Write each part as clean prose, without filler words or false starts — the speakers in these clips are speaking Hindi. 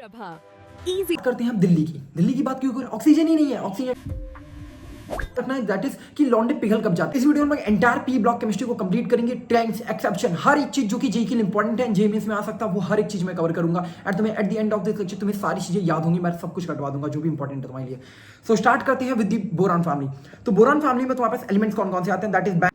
प्रभा इजी करते हैं हम दिल्ली की बात क्यों करें? ऑक्सीजन ही नहीं है, ऑक्सीजन रखना है दैट इज कि लौंडे पिघल कब जाते हैं। इस वीडियो में एंटायर पी ब्लॉक केमिस्ट्री को कंप्लीट करेंगे, ट्रेंड्स, एक्सेप्शन, हर एक चीज जो कि जेई के लिए इंपॉर्टेंट है, जेई मेंस में आ सकता है, वो हर एक चीज मैं कवर करूंगा। At the end of this lecture तुम्हें सारी चीजें याद होंगी, मैं सब कुछ कटवा दूंगा जो भी इंपॉर्टेंट है तुम्हारे लिए। सो स्टार्ट करते हैं विद दी बोरान फैमिली। तो बोरान फैमिली में तुम्हारे पास एलिमेंट्स कौन कौन से आते हैं? दैट इज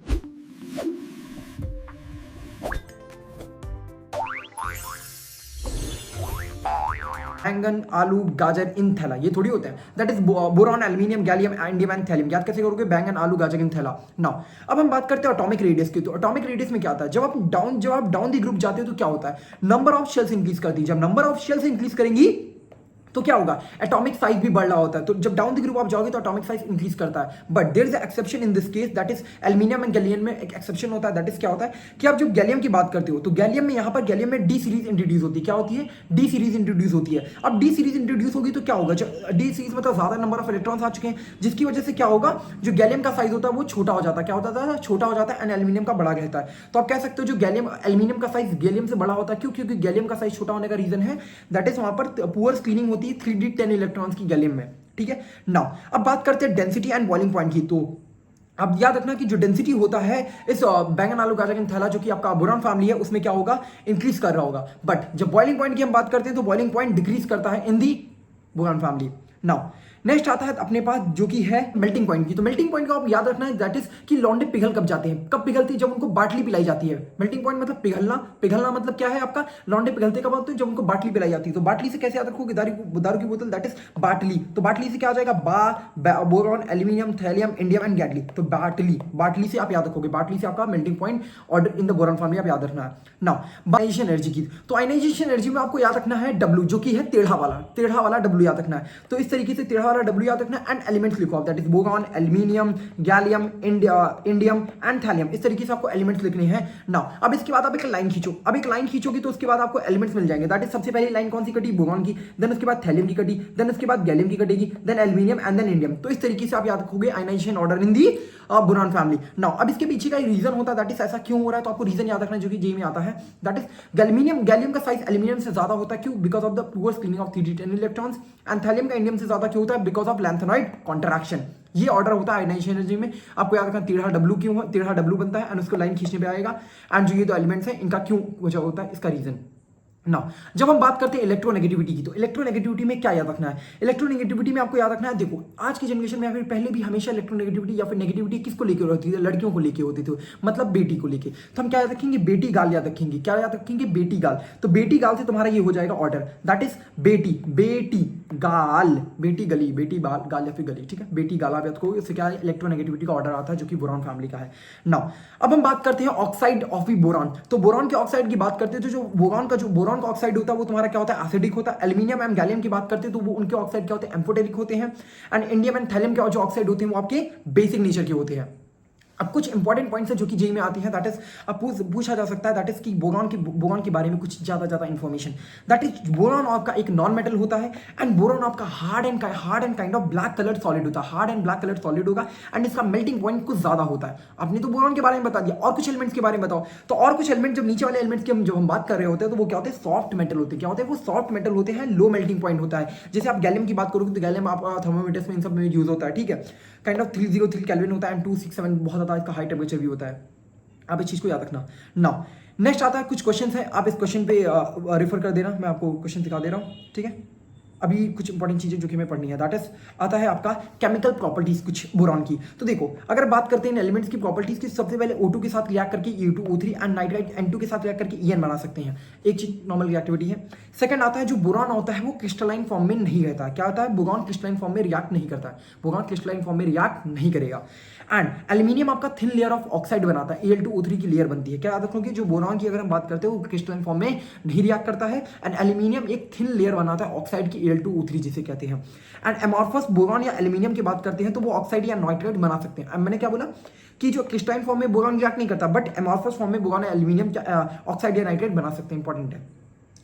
बैंगन, आलू, गाजर, इन थैला, ये थोड़ी होते हैं। That is boron, aluminium, gallium, indium and thallium. याद कैसे करोगे? बैंगन, आलू, गाजर, इन थैला। नाउ अब हम बात करते हैं एटॉमिक रेडियस की। तो एटॉमिक रेडियस में क्या आता है? जब आप डाउन दी ग्रुप जाते हो तो क्या होता है? नंबर ऑफ शेल्स इंक्रीज करती है। जब नंबर ऑफ शेल्स इंक्रीज करेंगी तो क्या होगा? एटॉमिक साइज भी बढ़ रहा होता है। तो जब डाउन द ग्रुप आप जाओगे तो एटॉमिक साइज इंक्रीज करता है। But there is a exception in this case, that is aluminium and gallium में एक एक्सेप्शन होता है। दैट इज क्या होता है कि आप जब गैलियम की बात करते हो तो गैलियम में यहां पर गैलियम में डी सीरीज इंट्रोड्यूस होती है। क्या होती है? डी सीरीज इंट्रोड्यूस होती है। अब डी सीरीज इंट्रोड्यूस होगी तो क्या होगा? डी सीरीज मतलब ज्यादा नंबर ऑफ इलेक्ट्रॉन्स आ चुके हैं, जिसकी वजह से क्या होगा? जो गैलियम का साइज होता है वो छोटा हो जाता है। क्या होता है? छोटा हो जाता है एंड एल्यूमिनियम का बड़ा रहता है। तो आप कह सकते हो जो गैलियम एल्यूमिनियम का साइज गैलियम से बड़ा होता है। क्यों? क्योंकि गैलियम का साइज छोटा होने का रीजन है दैट इज वहां पर पुअर स्क्रीनिंग होती है 3d10 इलेक्ट्रॉन्स की गैलियम में। ठीक है। नाउ अब बात करते हैं डेंसिटी एंड बॉइलिंग पॉइंट की। तो अब याद रखना कि जो डेंसिटी होता है इस बैंगन, आलू, गाजर, थैला जो कि आपका बोरॉन फैमिली है उसमें क्या होगा? इंक्रीज कर रहा होगा। बट जब बॉइलिंग पॉइंट की हम बात करते हैं तो बॉइलिंग पॉइंट डिक्रीज करता है इन the boron family. Now next आता है अपने पास जो कि है मेल्टिंग पॉइंट की। तो मेल्टिंग पॉइंट का आप याद रखना है दैट इज कि लौंडे पिघल कब जाते हैं? कब पिघलती है? जब उनको बाटली पिलाई जाती है। मेल्टिंग पॉइंट मतलब पिघलना। पिघलना मतलब क्या है आपका? लौंडे पिघलते कब होते हैं? जब उनको बाटली पिलाई जाती है। तो बाटली से कैसे याद रखोगे? दारू की बोतल, दैट इज बाटली। तो बाटली से क्या आ जाएगा? Boron, aluminium, thallium, indium and गैडली। तो बाटली से आप याद रखोगे। बाटली से आपका melting point order in the boron family आप याद रखना है। नाउ आयनाइजेशन एनर्जी की। तो आयनाइजेशन एनर्जी में आपको याद रखना है W, जो कि है टेढ़ा वाला W याद रखना है। तो इस तरीके से टेढ़ा वाला W याद रखना है एंड एलिमेंट्स लिखो आप, that is boron, aluminium, gallium, indium and thallium. इस तरीके से आपको एलिमेंट्स लिखने हैं। नाउ अब इसके बाद आप एक लाइन खींचो। अब एक लाइन खींचोगी तो उसके बाद आपको एलिमेंट्स मिल जाएंगे। दैट इज सबसे पहली लाइन कौन सी कटी? बोरॉन की। देन उसके बाद थैलियम की कटी। देन उसके बाद गैलियम की कटेगी। Then aluminium and then indium. तो इस तरीके से आप याद रखोगे ionisation order in the boron family. Now अब इसके पीछे का रीजन होता है दैट इज ऐसा क्यों हो रहा है, तो आपको रीजन याद रखना है जो कि जेई में आता है। दैट इज गैलियम का साइज एल्यूमिनियम से ज्यादा होता है। क्यों? Because of the poor screening of 3d10 electrons. And thallium का इंडियम से ज्यादा क्यों होता है? Because of lanthanoid contraction. ये ऑर्डर होता है आयनाइजेशन एनर्जी में। आपको याद रखना टेढ़ा W क्यों है? टेढ़ा W बनता है एंड उसको लाइन खींचने पे आएगा। एंड जो ये दो एलिमेंट्स हैं इनका क्यों वजह होता है, इसका रीजन। ना जब हम बात करते हैं इलेक्ट्रोनेगेटिविटी की, तो इलेक्ट्रोनेगेटिविटी में क्या याद रखना है? इलेक्ट्रोनेगेटिविटी में आपको याद रखना है, देखो आज की जनरेशन में या फिर पहले भी हमेशा इलेक्ट्रोनेगेटिविटी या फिर नेगेटिविटी किसको लेकर होती थी? लड़कियों को लेकर होती थी, मतलब बेटी को लेकर। तो हम क्या याद रखेंगे? बेटी गाल याद रखेंगे। क्या याद रखेंगे? बेटी गाल। तो बेटी गाल से तुम्हारा ये हो जाएगा ऑर्डर, दैट इज बेटी गाल, बेटी गली, बेटी बाल, गाल या फिर गली। ठीक है, बेटी गाल आप याद करो। इससे क्या है? इलेक्ट्रोनेगेटिविटी का ऑर्डर आता है जो कि बोरॉन फैमिली का है। नाउ अब हम बात करते हैं ऑक्साइड ऑफ बोरॉन। तो बोरॉन के ऑक्साइड की बात करते हैं तो जो बोरॉन का ऑक्साइड होता है वो तुम्हारा क्या होता है? एसिडिक होता है। एल्यूमिनियम एंड गैलियम की बात करते हैं तो वो उनके ऑक्साइड क्या होते हैं? एम्फोटेरिक होते हैं। एंड इंडियम एंड थैलियम के जो ऑक्साइड होते हैं वो आपके बेसिक नेचर के होते हैं। अब कुछ इंपॉर्टेंट पॉइंट्स है जो कि जेई में आती है, दैट इज अब पूछा जा सकता है दैट इज कि बोरॉन के बारे में कुछ ज्यादा इंफॉर्मेशन। दैट इज बोरॉन आपका एक नॉन मेटल होता है एंड बोरॉन आपका hard and kind of black coloured solid होता है। Hard and black coloured solid होगा एंड इसका मेल्टिंग पॉइंट कुछ ज्यादा होता है। आपने तो बोरॉन के बारे में बता दिया, और कुछ एलिमेंट्स के बारे में बताओ। तो और कुछ एलिमेंट जब नीचे वाले एलिमेंट्स की जब हम बात कर रहे होते हैं तो वो क्या होते हैं? सॉफ्ट मेटल होते हैं। क्या होते हैं? वो सॉफ्ट मेटल होते हैं, लो मेल्टिंग पॉइंट होता है। जैसे आप गैलियम की बात करोगे तो गैलियम आप थर्मोमीटर्स में इन सब में यूज होता है। ठीक है, काइंड ऑफ 303 केल्विन होता है एंड 267 बहुत ज्यादा इसका हाई टेम्परेचर भी होता है। आप इस चीज को याद रखना। नाउ नेक्स्ट आता है कुछ क्वेश्चन है, आप इस क्वेश्चन पे रेफर कर देना, मैं आपको क्वेश्चन दिखा दे रहा हूँ। ठीक है, अभी कुछ इंपॉर्टेंट चीजें जो कि हमें पढ़नी है, दैट इज आता है आपका केमिकल प्रॉपर्टीज कुछ बोरॉन की। तो देखो अगर बात करते हैं इन एलिमेंट्स की प्रॉपर्टीज की, सबसे पहले O2 के साथ रिएक्ट करके E2O3 एंड नाइट्राइट N2 के साथ रिएक्ट करके EN बना सकते हैं। एक चीज नॉर्मल रिएक्टिविटी है। सेकंड आता है जो बोरॉन होता है वो क्रिस्टलाइन फॉर्म में नहीं रहता है। क्या होता है? बोरॉन क्रिस्टलाइन फॉर्म में रिएक्ट नहीं करता है। बोरॉन क्रिस्टलाइन फॉर्म में रिएक्ट नहीं करेगा। एंड एल्यूमिनियम आपका थिन लेयर ऑफ ऑक्साइड बनाता है, Al2O3 की लेयर बनती है। क्या याद रखोगे? जो बोरॉन की अगर हम बात करते हैं वो क्रिस्टलाइन फॉर्म में नहीं रिएक्ट करता है एंड एल्यूमिनियम एक थिन लेयर बनाता है ऑक्साइड की, Al2O3 जिसे कहते हैं। एंड एमॉर्फस बोरॉन या एल्यूमिनियम की बात करते हैं तो वो ऑक्साइड या नाइट्राइट बना सकते हैं। मैंने क्या बोला कि जो क्रिस्टलाइन फॉर्म में बोरॉन रिएक्ट नहीं करता, बट एमॉर्फस फॉर्म में बोरॉन या एल्यूमिनियम ऑक्साइड या नाइट्राइट बना सकते हैं। इंपॉर्टेंट है।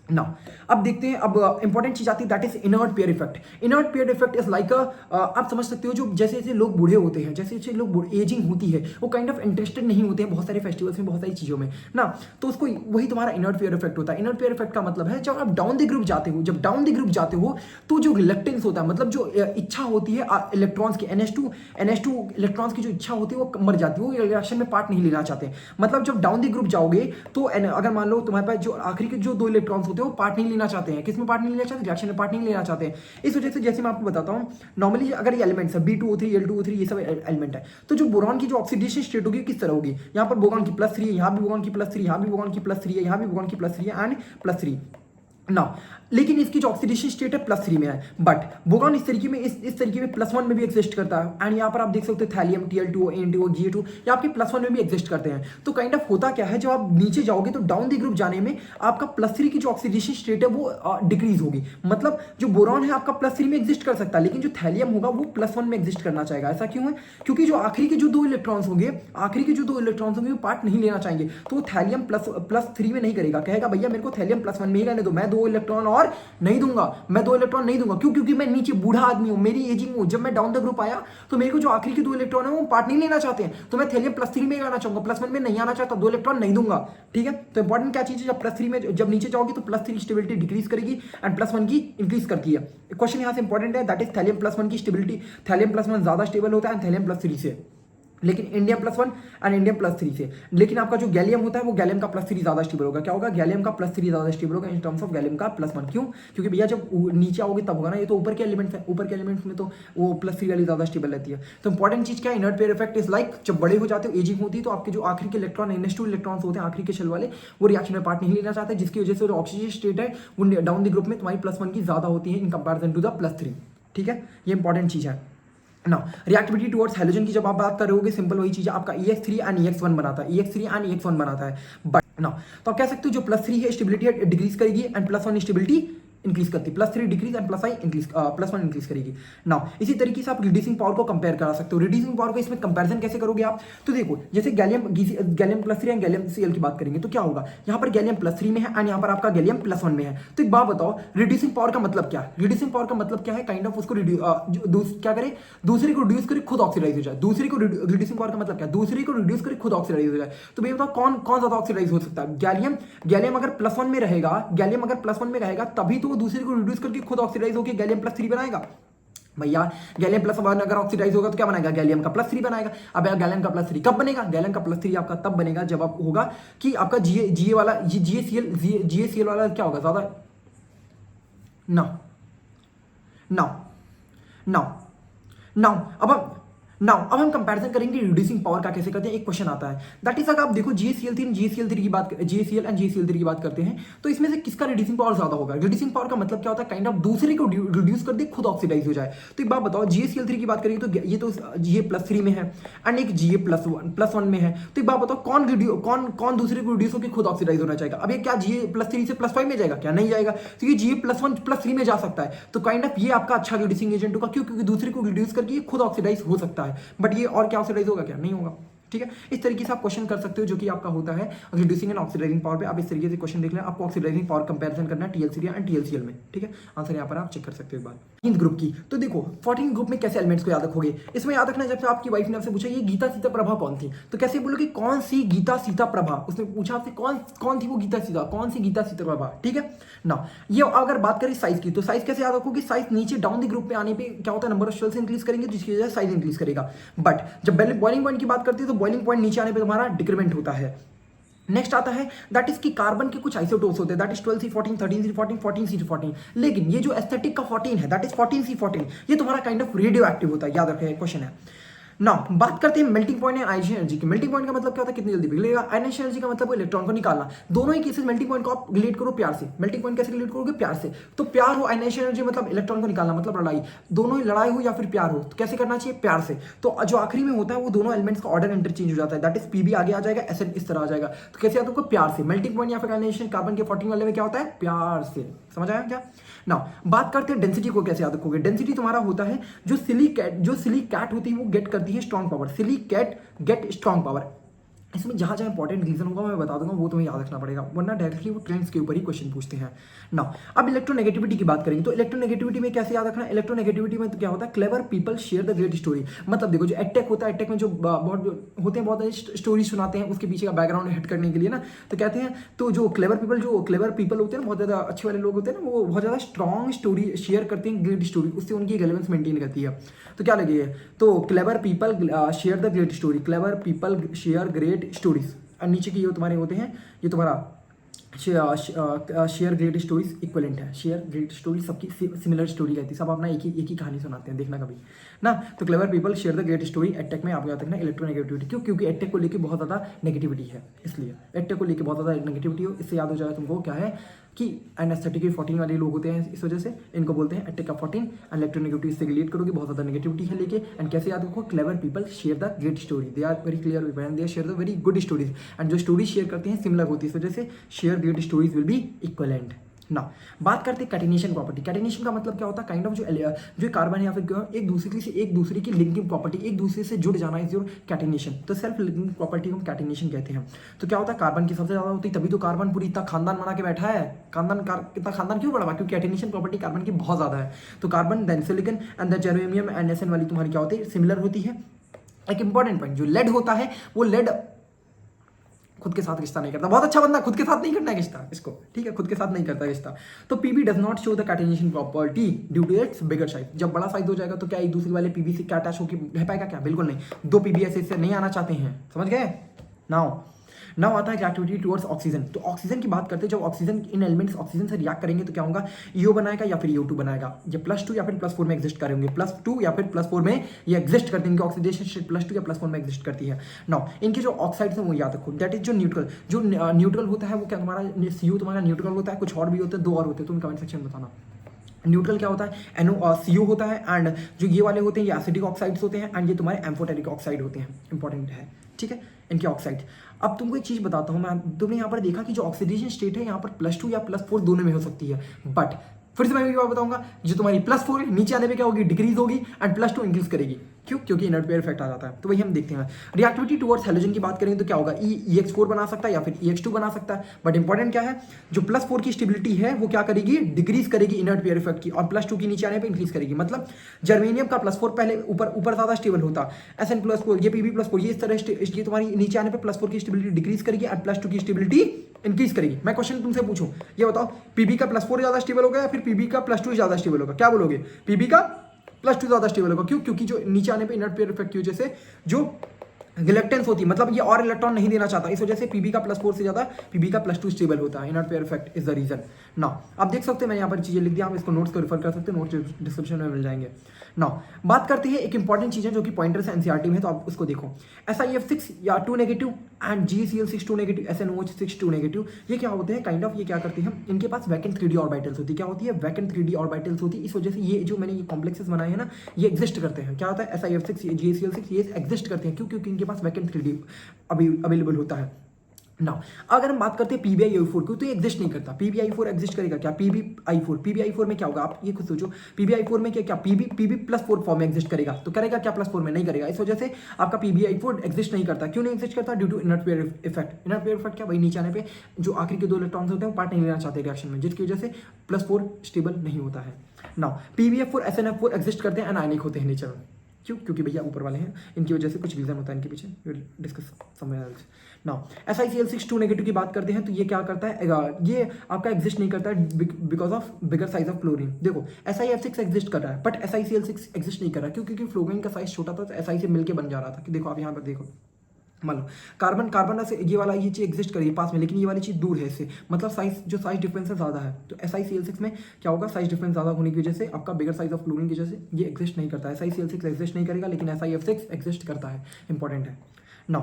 ना अब देखते हैं, अब इंपॉर्टेंट चीज आती है that is inert pair effect. Inert pair effect is like आप समझ सकते हो जो जैसे जैसे लोग बूढ़े होते हैं, जैसे जैसे लोग एजिंग होती है, वो काइंड ऑफ इंटरेस्टेड नहीं होते हैं बहुत सारे फेस्टिवल्स में, बहुत सारी चीज़ों में ना, तो उसको वही तुम्हारा इनर्ट पेयर इफेक्ट होता है। इनर्ट पेयर इफेक्ट का मतलब है जब आप डाउन द ग्रुप जाते हो, जब डाउन द ग्रुप जाते हो तो जो रिलक्टेंस होता है, मतलब जो इच्छा होती है इलेक्ट्रॉन्स की, NH2 इलेक्ट्रॉन्स की जो इच्छा होती है वो मर जाती है, वो रिएक्शन में पार्ट नहीं लेना चाहते। मतलब जब डाउन द ग्रुप जाओगे तो अगर मान लो तुम्हारे पास जो आखिरी के जो 2 इलेक्ट्रॉन्स होते हैं वो पार्ट नहीं लेना चाहते हैं, किसमें पार्ट नहीं लेना चाहते, रिएक्शन में पार्ट नहीं लेना चाहते हैं। इस वजह से जैसे मैं आपको बताता हूं, नॉर्मली अगर ये एलिमेंट्स है B2O3 L2O3 ये सब एलिमेंट है, तो जो बोरॉन की जो ऑक्सीडेशन स्टेट होगी किस तरह होगी, यहाँ पर बोरॉन की +3 है, यहाँ भी बोरॉन की +3, यहाँ भी बोरॉन की +3 है, यहाँ भी बोरॉन की +3 है एंड +3 ना, लेकिन इसकी जो ऑक्सीडेशन स्टेट है +3 में है, बट बोरॉन इस तरीके में इस तरीके में +1 में भी एग्जिस्ट करता है। एंड यहाँ पर आप देख सकते हो थैलियम Tl2O N2O Ga2 ये आपके +1 में भी एग्जिस्ट करते हैं। तो काइंड ऑफ होता क्या है, जब आप नीचे जाओगे तो डाउन द ग्रुप जाने में आपका +3 की जो ऑक्सीडेशन स्टेट है वो डिक्रीज होगी। मतलब जो बोरॉन है आपका +3 में एग्जिस्ट कर सकता है, लेकिन जो थैलियम होगा वो +1 में एग्जिस्ट करना चाहेगा। ऐसा क्यों है, क्योंकि जो आखिरी के जो 2 इलेक्ट्रॉन्स होंगे, वो पार्ट नहीं लेना चाहेंगे, तो वो थैलियम +3 में नहीं करेगा, कहेगा भैया मेरे को थैलियम +1 में ही रहने दो, मैं 2 इलेक्ट्रॉन और नहीं दूंगा, मैं 2 इलेक्ट्रॉन नहीं दूंगा। क्यों, क्योंकि मैं नीचे बूढ़ा आदमी हूं, मेरी एजिंग हूं, जब मैं डाउन द ग्रुप आया तो मेरे को जो आखिरी के 2 इलेक्ट्रॉन है वो पार्ट नहीं लेना चाहते हैं, तो मैं थैलियम +3 में आना चाहूंगा, +1 में नहीं आना चाहता, 2 इलेक्ट्रॉन नहीं दूंगा। ठीक है, तो इंपॉर्टेंट क्या चीज है, जब +3 में जब नीचे जाओगे तो +3 स्टेबिलिटी डिक्रीज करेगी एंड +1 की इंक्रीज करती है। क्वेश्चन यहां से इंपॉर्टेंट है, दैट इज थैलियम +1 की स्टेबिलिटी, थैलियम +1 ज्यादा स्टेबल होता है थैलियम +3 से, लेकिन इंडियम +1 एंड इंडियम +3 से। लेकिन आपका जो गैलियम होता है वो गैलियम का +3 ज्यादा स्टेबल होगा। क्या होगा, गैलियम का +3 ज्यादा स्टेबल होगा इन टर्म्स ऑफ गैलियम का +1। क्यों, क्योंकि भैया जब नीचे आओगे तब होगा ना, ये तो ऊपर के एलिमेंट्स है, ऊपर के एलिमेंट्स में तो वो +3 वाली ज्यादा स्टेबल रहती है। तो इंपॉर्टेंट चीज क्या है, inert pair effect is like जब बड़े हो जाते हो, एजिंग होती है, तो आपके जो आखिरी के इलेक्ट्रॉन NH2 इलेक्ट्रॉन्स होते हैं आखिरी के शेल वाले, वो रिएक्शन में पार्ट नहीं लेना चाहते, जिसकी वजह से जो ऑक्सीजन स्टेट है वो डाउन द ग्रुप में तुम्हारी +1 की ज्यादा होती है इन कंपेरिजन टू द +3। ठीक है, ये इंपॉर्टेंट चीज है ना। रिएक्टिविटी टुवर्ड्स हैलोजन की जब आप बात करोगे, सिंपल वही चीज है, आपका EX3 एंड EX1 बनाता है, EX3 एंड EX1 बनाता है। बट ना, तो आप कह सकते हो जो +3 है स्टेबिलिटी डिक्रीज करेगी एंड +1 स्टेबिलिटी इंक्रीज करती है, +3 डिक्रीज एंड +1 इंक्रीज करेगी ना। इसी तरीके से आप रिड्यूसिंग पावर को कंपेयर करा सकते हो। रिड्यूसिंग पावर को इसमें कंपैरिजन कैसे करोगे आप, तो देखो जैसे गैलियम +3 एंड गैलियम Cl की बात करेंगे तो क्या होगा, यहाँ पर गैलियम +3 में है एंड यहाँ पर आपका गैलियम +1 में है। तो एक बात बताओ, रिड्यूसिंग पावर का मतलब क्या है, रिड्यूसिंग पावर का मतलब क्या है, काइंड ऑफ उसको क्या करे, दूसरे को रिड्यूस करे खुद ऑक्सीडाइज हो जाए। दूसरे को रिड्यूसिंग पावर का मतलब क्या है, दूसरे को रिड्यूस करे खुद ऑक्सीडाइज हो जाए। तो भैया बताओ कौन कौन ज्यादा ऑक्सीडाइज हो सकता है, गैलियम अगर +1 में रहेगा, गैलियम अगर +1 में रहेगा तभी तो वो दूसरे को रिड्यूस करके खुद ऑक्सीडाइज होकर गैलियम +3 बनाएगा। भैया गैलियम +1 अगर ऑक्सीडाइज होगा तो क्या बनाएगा, गैलियम का +3 बनाएगा। अब यार गैलियम का +3 कब बनेगा, गैलियम का +3 आपका तब बनेगा जब आप होगा कि आपका GaCl वाला क्या होगा ज्यादा ना ना ना ना। अब हम कंपैरिजन करेंगे रिड्यूसिंग पावर का कैसे करते हैं। एक क्वेश्चन आता है दैट इज, अगर आप देखो GaCl3 एंड GaCl3 की बात करते हैं तो इसमें से किसका रिड्यूसिंग पावर ज्यादा होगा। रिड्यूसिंग पावर का मतलब क्या होता है, काइंड ऑफ दूसरे को रिड्यूस कर दे खुद ऑक्सीडाइज हो जाए। तो एक बात बताओ, GaCl3 की बात करेंगे तो ये तो Ga+3 में है एंड एक Ga+1 में है। तो एक बात बताओ कौन दूसरे को रिड्यूस होकर खुद ऑक्सीडाइज होना चाहेगा। अब ये क्या Ga+3 से +5 में जाएगा, क्या नहीं जाएगा, तो ये Ga+1 +3 में जा सकता है। तो काइंड ऑफ ये आपका अच्छा रिड्यूसिंग एजेंट होगा, क्यों, क्योंकि दूसरे को रिड्यूस करके खुद ऑक्सीडाइज हो सकता है। बट ये और क्या ऑक्सीडाइज होगा, क्या नहीं होगा। ठीक है, इस तरीके से आप क्वेश्चन कर सकते हो जो कि आपका होता है रिड्यूसिंग एंड ऑक्सीडाइजिंग पावर पे। आप इस तरीके से क्वेश्चन देख लें, आपको ऑक्सीडाइजिंग पावर कंपैरिजन करना है TLC एंड TLCl में। ठीक है, आंसर यहाँ पर आप चेक कर सकते हो एक बार। 14 ग्रुप की तो देखो 14 ग्रुप में कैसे एलिमेंट्स को याद रखोगे, इसमें याद रखना जब से आपकी वाइफ ने आपसे पूछा ये गीता सीता प्रभा कौन थी, तो कैसे बोलोगे कौन सी गीता सीता प्रभा। उसने पूछा आपसे कौन थी वो गीता सीता, कौन सी गीता सीता प्रभा। ठीक है ना, ये अगर बात करें साइज की तो साइज कैसे याद रखोगे, साइज नीचे डाउन द ग्रुप में आने पे क्या होता है, नंबर ऑफ शेल्स इंक्रीज करेंगे जिसकी वजह से साइज इंक्रीज करेगा। बट जब बॉइलिंग पॉइंट की बात करते हैं तो बॉइलिंग पॉइंट नीचे आने पे तुम्हारा डिक्रीमेंट होता है। नेक्स्ट आता है दैट इज की कार्बन के कुछ आइसोटोप्स होते हैं, that is 12C14 13C14 14C14। लेकिन ये जो एस्थेटिक का 14 है दैट इज 14C14, ये तुम्हारा काइंड ऑफ रेडियो एक्टिव होता है, याद रखें क्वेश्चन है ना। बात करते हैं melting point and ionic energy की। मेल्टिंग पॉइंट का मतलब क्या होता है, कितनी जल्दी पिघलेगा। आयनिक एनर्जी का मतलब इलेक्ट्रॉन को निकालना। दोनों ही केसेस मेल्टिंग पॉइंट को आप रिलेट करो प्यार से। मेल्टिंग पॉइंट कैसे रिलेट करोगे, प्यार से। तो प्यार हो, आयनिक एनर्जी मतलब इलेक्ट्रॉन को निकालना, मतलब लड़ाई। दोनों ही लड़ाई हो या फिर प्यार हो तो कैसे करना चाहिए, प्यार से। तो जो आखिरी में होता है वो दोनों एलिमेंट्स का ऑर्डर इंटरचेंज हो जाता है, दैट इज पीबी आगे आ जाएगा, एसएन इस तरह आ जाएगा। तो कैसे आता है, प्यार से। मेल्टिंग पॉइंट या फिर आयनिक कार्बन के 14 वाले में क्या होता है, प्यार से। समझ आया क्या ना। बात करते हैं डेंसिटी को कैसे याद रखोगे। डेंसिटी तुम्हारा होता है जो सिलिकैट होती है वो गेट करती है strong power. Silicate get strong power. इसमें जहाँ जहाँ इंपॉर्टेंट रीजन होगा मैं बता दूंगा, वो तुम्हें याद रखना पड़ेगा, वरना डायरेक्टली वो ट्रेंड्स के ऊपर ही क्वेश्चन पूछते हैं ना। अब इलेक्ट्रोनेगेटिविटी की बात करेंगे तो इलेक्ट्रोनेगेटिविटी में कैसे याद रखना, इलेक्ट्रोनेगेटिविटी में तो क्या होता है, clever people share the great story. मतलब देखो जो एडटेक होता है, एडटेक में जो बहुत होते हैं, बहुत स्टोरी सुनाते हैं उसके पीछे का बैकग्राउंड हिट करने के लिए ना, तो कहते हैं तो जो क्लेवर पीपल होते हैं ना, बहुत ज़्यादा अच्छे वाले लोग होते हैं ना, वो बहुत ज़्यादा स्ट्रॉन्ग स्टोरी शेयर करते हैं, ग्रेट स्टोरी, उससे उनकी रेलेवेंस मेंटेन करती है। तो क्या लगेगा, तो clever people share the great story, clever people share great stories. और नीचे के ये तुम्हारे होते हैं, ये तुम्हारा शेयर ग्रेट स्टोरीज इक्वलेंट है, शेयर ग्रेट स्टोरी सबकी सिमिलर स्टोरी रहती है, सब अपना एक ही कहानी सुनाते हैं, देखना कभी ना। तो clever people share the great story. Edtech में आपको याद रखना इलेक्ट्रोनेगेटिविटी, क्यों, क्योंकि एडटेक को लेकर बहुत ज़्यादा नेगेटिविटी है, इसलिए एडटेक को लेकर बहुत ज़्यादा नेगेटिविटी हो, इससे याद हो जाएगा तुमको क्या है कि एनेस्थेटिक के 14 वाले लोग होते हैं, इस वजह से इनको बोलते हैं एडटेक का 14। इलेक्ट्रोनेगेटिविटी से रिलेट करोगे, बहुत ज़्यादा नेगेटिविटी है लेके, एंड कैसे याद रखो, clever people share the great story, they are very clear and they share the very good stories, एंड जो स्टोरी शेयर करते हैं सिमिलर होती है, इस वजह से share great stories will be equivalent ना। बात करते हैं कैटिनेशन प्रॉपर्टी। कैटिनेशन का मतलब क्या होता है, काइंड ऑफ जो कार्बन है या फिर एक दूसरे की लिंकिंग प्रॉपर्टी, एक दूसरे से जुड़ जाना इज योर कैटिनेशन। तो सेल्फ लिंकिंग प्रॉपर्टी को हम कैटिनेशन कहते हैं। तो क्या होता है, कार्बन की सबसे ज्यादा होती है, तभी तो कार्बन पूरी इतना खानदान बना के बैठा है। इतना खानदान क्यों बढ़ा, क्योंकि कैटिनेशन प्रॉपर्टी कार्बन की बहुत ज्यादा है। तो carbon then silicon and then germanium and Sn वाली तुम्हारी क्या होती है, सिमिलर होती है। एक इंपॉर्टेंट पॉइंट, जो लेड होता है वो लेड खुद के साथ रिश्ता नहीं करता, बहुत अच्छा बंदा, खुद के साथ नहीं करना है रिश्ता इसको, ठीक है, खुद के साथ नहीं करता रिश्ता। तो Pb does not show the catenation property due to its bigger size. जब बड़ा साइज हो जाएगा तो क्या एक दूसरे वाले पीबी से क्या अटैच होकर रह पाएगा, क्या, बिल्कुल नहीं। दो पीबी ऐसे इससे नहीं आना चाहते हैं, समझ गए। नाउ आता है रिएक्टिविटी टुवर्ड्स ऑक्सीजन। तो ऑक्सीजन की बात करते हैं, जब ऑक्सीजन इन एलिमेंट्स ऑक्सीजन से रिएक्ट करेंगे तो क्या होगा, ईओ बनाएगा या फिर ईओ2 बनाएगा। ये +2 या फिर +4 में एग्जिस्ट करेंगे, +2 या फिर +4 में ये एग्जिस्ट करते हैं, ऑक्सीडेशन स्टेट +2 या +4 में एग्जिस्ट करती है। नाउ इनके जो ऑक्साइड्स हैं वो याद रखो, दैट इज जो न्यूट्रल होता है वो क्या, तुम्हारा CO तुम्हारा न्यूट्रल होता है, कुछ और भी होते हैं, 2 और होते हैं, तुम कमेंट सेक्शन में बताना। न्यूट्रल क्या होता है, CO होता है, एंड जो ये वाले होते हैं ये एसिडिक ऑक्साइड्स होते हैं, एंड ये तुम्हारे एम्फोटेरिक ऑक्साइड होते हैं, इंपॉर्टेंट है, ठीक है, इनके ऑक्साइड। अब तुमको एक चीज़ बताता हूँ मैं, तुमने यहाँ पर देखा कि जो ऑक्सीडेशन स्टेट है यहाँ पर +2 या +4 दोनों में हो सकती है, बट फिर से मैं एक बार बताऊंगा, जो तुम्हारी +4 है नीचे आने पे क्या होगी, डिक्रीज होगी, एंड +2 इंक्रीज करेगी, क्यों, क्योंकि इनर्ट पेयर इफेक्ट आ जाता है। तो वही हम देखते हैं। रिएक्टिविटी टुवर्ड्स हैलोजन की बात करें तो क्या होगा, EX4 बना सकता है या फिर EX2 बना सकता है, बट इंपॉर्टेंट क्या है, जो +4 की स्टेबिलिटी है वो क्या करेगी, डिक्रीज करेगी इनर्ट पेयर इफेक्ट की, और +2 की नीचे आने पे इंक्रीज करेगी। मतलब जर्मेनियम का +4 पहले ऊपर ज्यादा स्टेबल होता, SN+4 ये PB+4 ये इस तरह ये तुम्हारी नीचे आने पे +4 की स्टेबिलिटी डिक्रीज करेगी और +2 की स्टेबिलिटी इंक्रीज करेगी। मैं क्वेश्चन तुमसे पूछूं, ये बताओ पीबी का +4 ज्यादा स्टेबल होगा या फिर पीबी का +2 ज्यादा स्टेबल होगा, क्या बोलोगे, पीबी का +2 ज्यादा स्टेबल होगा, क्यों, क्योंकि जो नीचे आने पे इनर्ट पेयर इफेक्ट की वजह से जो रिलक्टेंस होती है, मतलब ये और इलेक्ट्रॉन नहीं देना चाहता, इस वजह से पीबी का +4 से ज्यादा पीबी का +2 स्टेबल होता है, inert pair effect is the reason. Now आप देख सकते हैं मैं यहाँ पर चीजें लिख दिया, आप इसको नोट्स को रेफर कर सकते हैं, नोट्स डिस्क्रिप्शन में मिल जाएंगे। नाउ बात करते हैं एक इंपॉर्टेंट चीज है जो कि पॉइंटर्स एनसीईआरटी में, तो आप उसको देखो, SiF6 या 2 negative and GeCl6 2 negative, SNOH6 2 negative, ये क्या होते हैं, काइंड ऑफ ये क्या करते हैं, इनके पास वैकेंट 3D ऑर्बिटल्स होती है, क्या होती है, वैकेंट 3D ऑर्बिटल्स होती है, इस वजह से ये जो मैंने ये कॉम्प्लेक्सेस बनाए हैं ना, ये एग्जिस्ट करते हैं। क्या होता है, SiF6 GeCl6 ये एग्जिस्ट करते हैं, क्यों, क्योंकि इनके पास वैकेंट 3D अवेलेबल होता है। नाउ अगर हम बात करते हैं PbI4 को, तो ये एग्जिस्ट नहीं करता। PbI4 एग्जिस्ट करेगा क्या, PbI4 में क्या होगा, आप ये खुद सोचो, PbI4 में क्या Pb+4 फॉर्म में एग्जिस्ट करेगा, तो करेगा क्या, +4 में नहीं करेगा, इस वजह से आपका PbI4 एग्जिस्ट नहीं करता। क्यों नहीं एग्जिस्ट करता, due to inert pair effect. Inert pair effect क्या, वही नीचे आने पे जो आखिरी के 2 इलेक्ट्रॉन्स होते हैं वो पार्ट नहीं लेना चाहते रिएक्शन में, जिसकी वजह से +4 स्टेबल नहीं होता है। नाउ PbF4 SNF4 एग्जिस्ट करते हैं, एनायनिक होते हैं नेचर में, क्यों, क्योंकि भैया ऊपर वाले हैं, इनकी वजह से कुछ रीजन होता है इनके पीछे, discuss somewhere else. Now SiCl6 2 negative की बात करते हैं तो ये क्या करता है, ये आपका एग्जिस्ट नहीं करता है because of bigger size of fluorine. देखो SiF6 एग्जिस्ट कर रहा है बट SiCl6 एग्जिस्ट नहीं कर रहा, क्यों, क्योंकि फ्लोरीन का साइज छोटा था, तो Si से मिलकर बन जा रहा था। कि देखो आप यहाँ पर देखो, मान लो कार्बन से ये वाला ये चीज एग्जिस्ट करेगी पास में, लेकिन ये वाली चीज दूर है इससे, मतलब साइज डिफरेंस है ज्यादा है। तो SiCl6 में क्या होगा, साइज डिफरेंस ज्यादा होने की वजह से आपका बिगर साइज ऑफ फ्लोरीन की वजह से ये एग्जिस्ट नहीं करता है। SiCl6 एग्जिस्ट नहीं करेगा, लेकिन SiF6 एग्जिस्ट करता है, इंपॉर्टेंट है। नाउ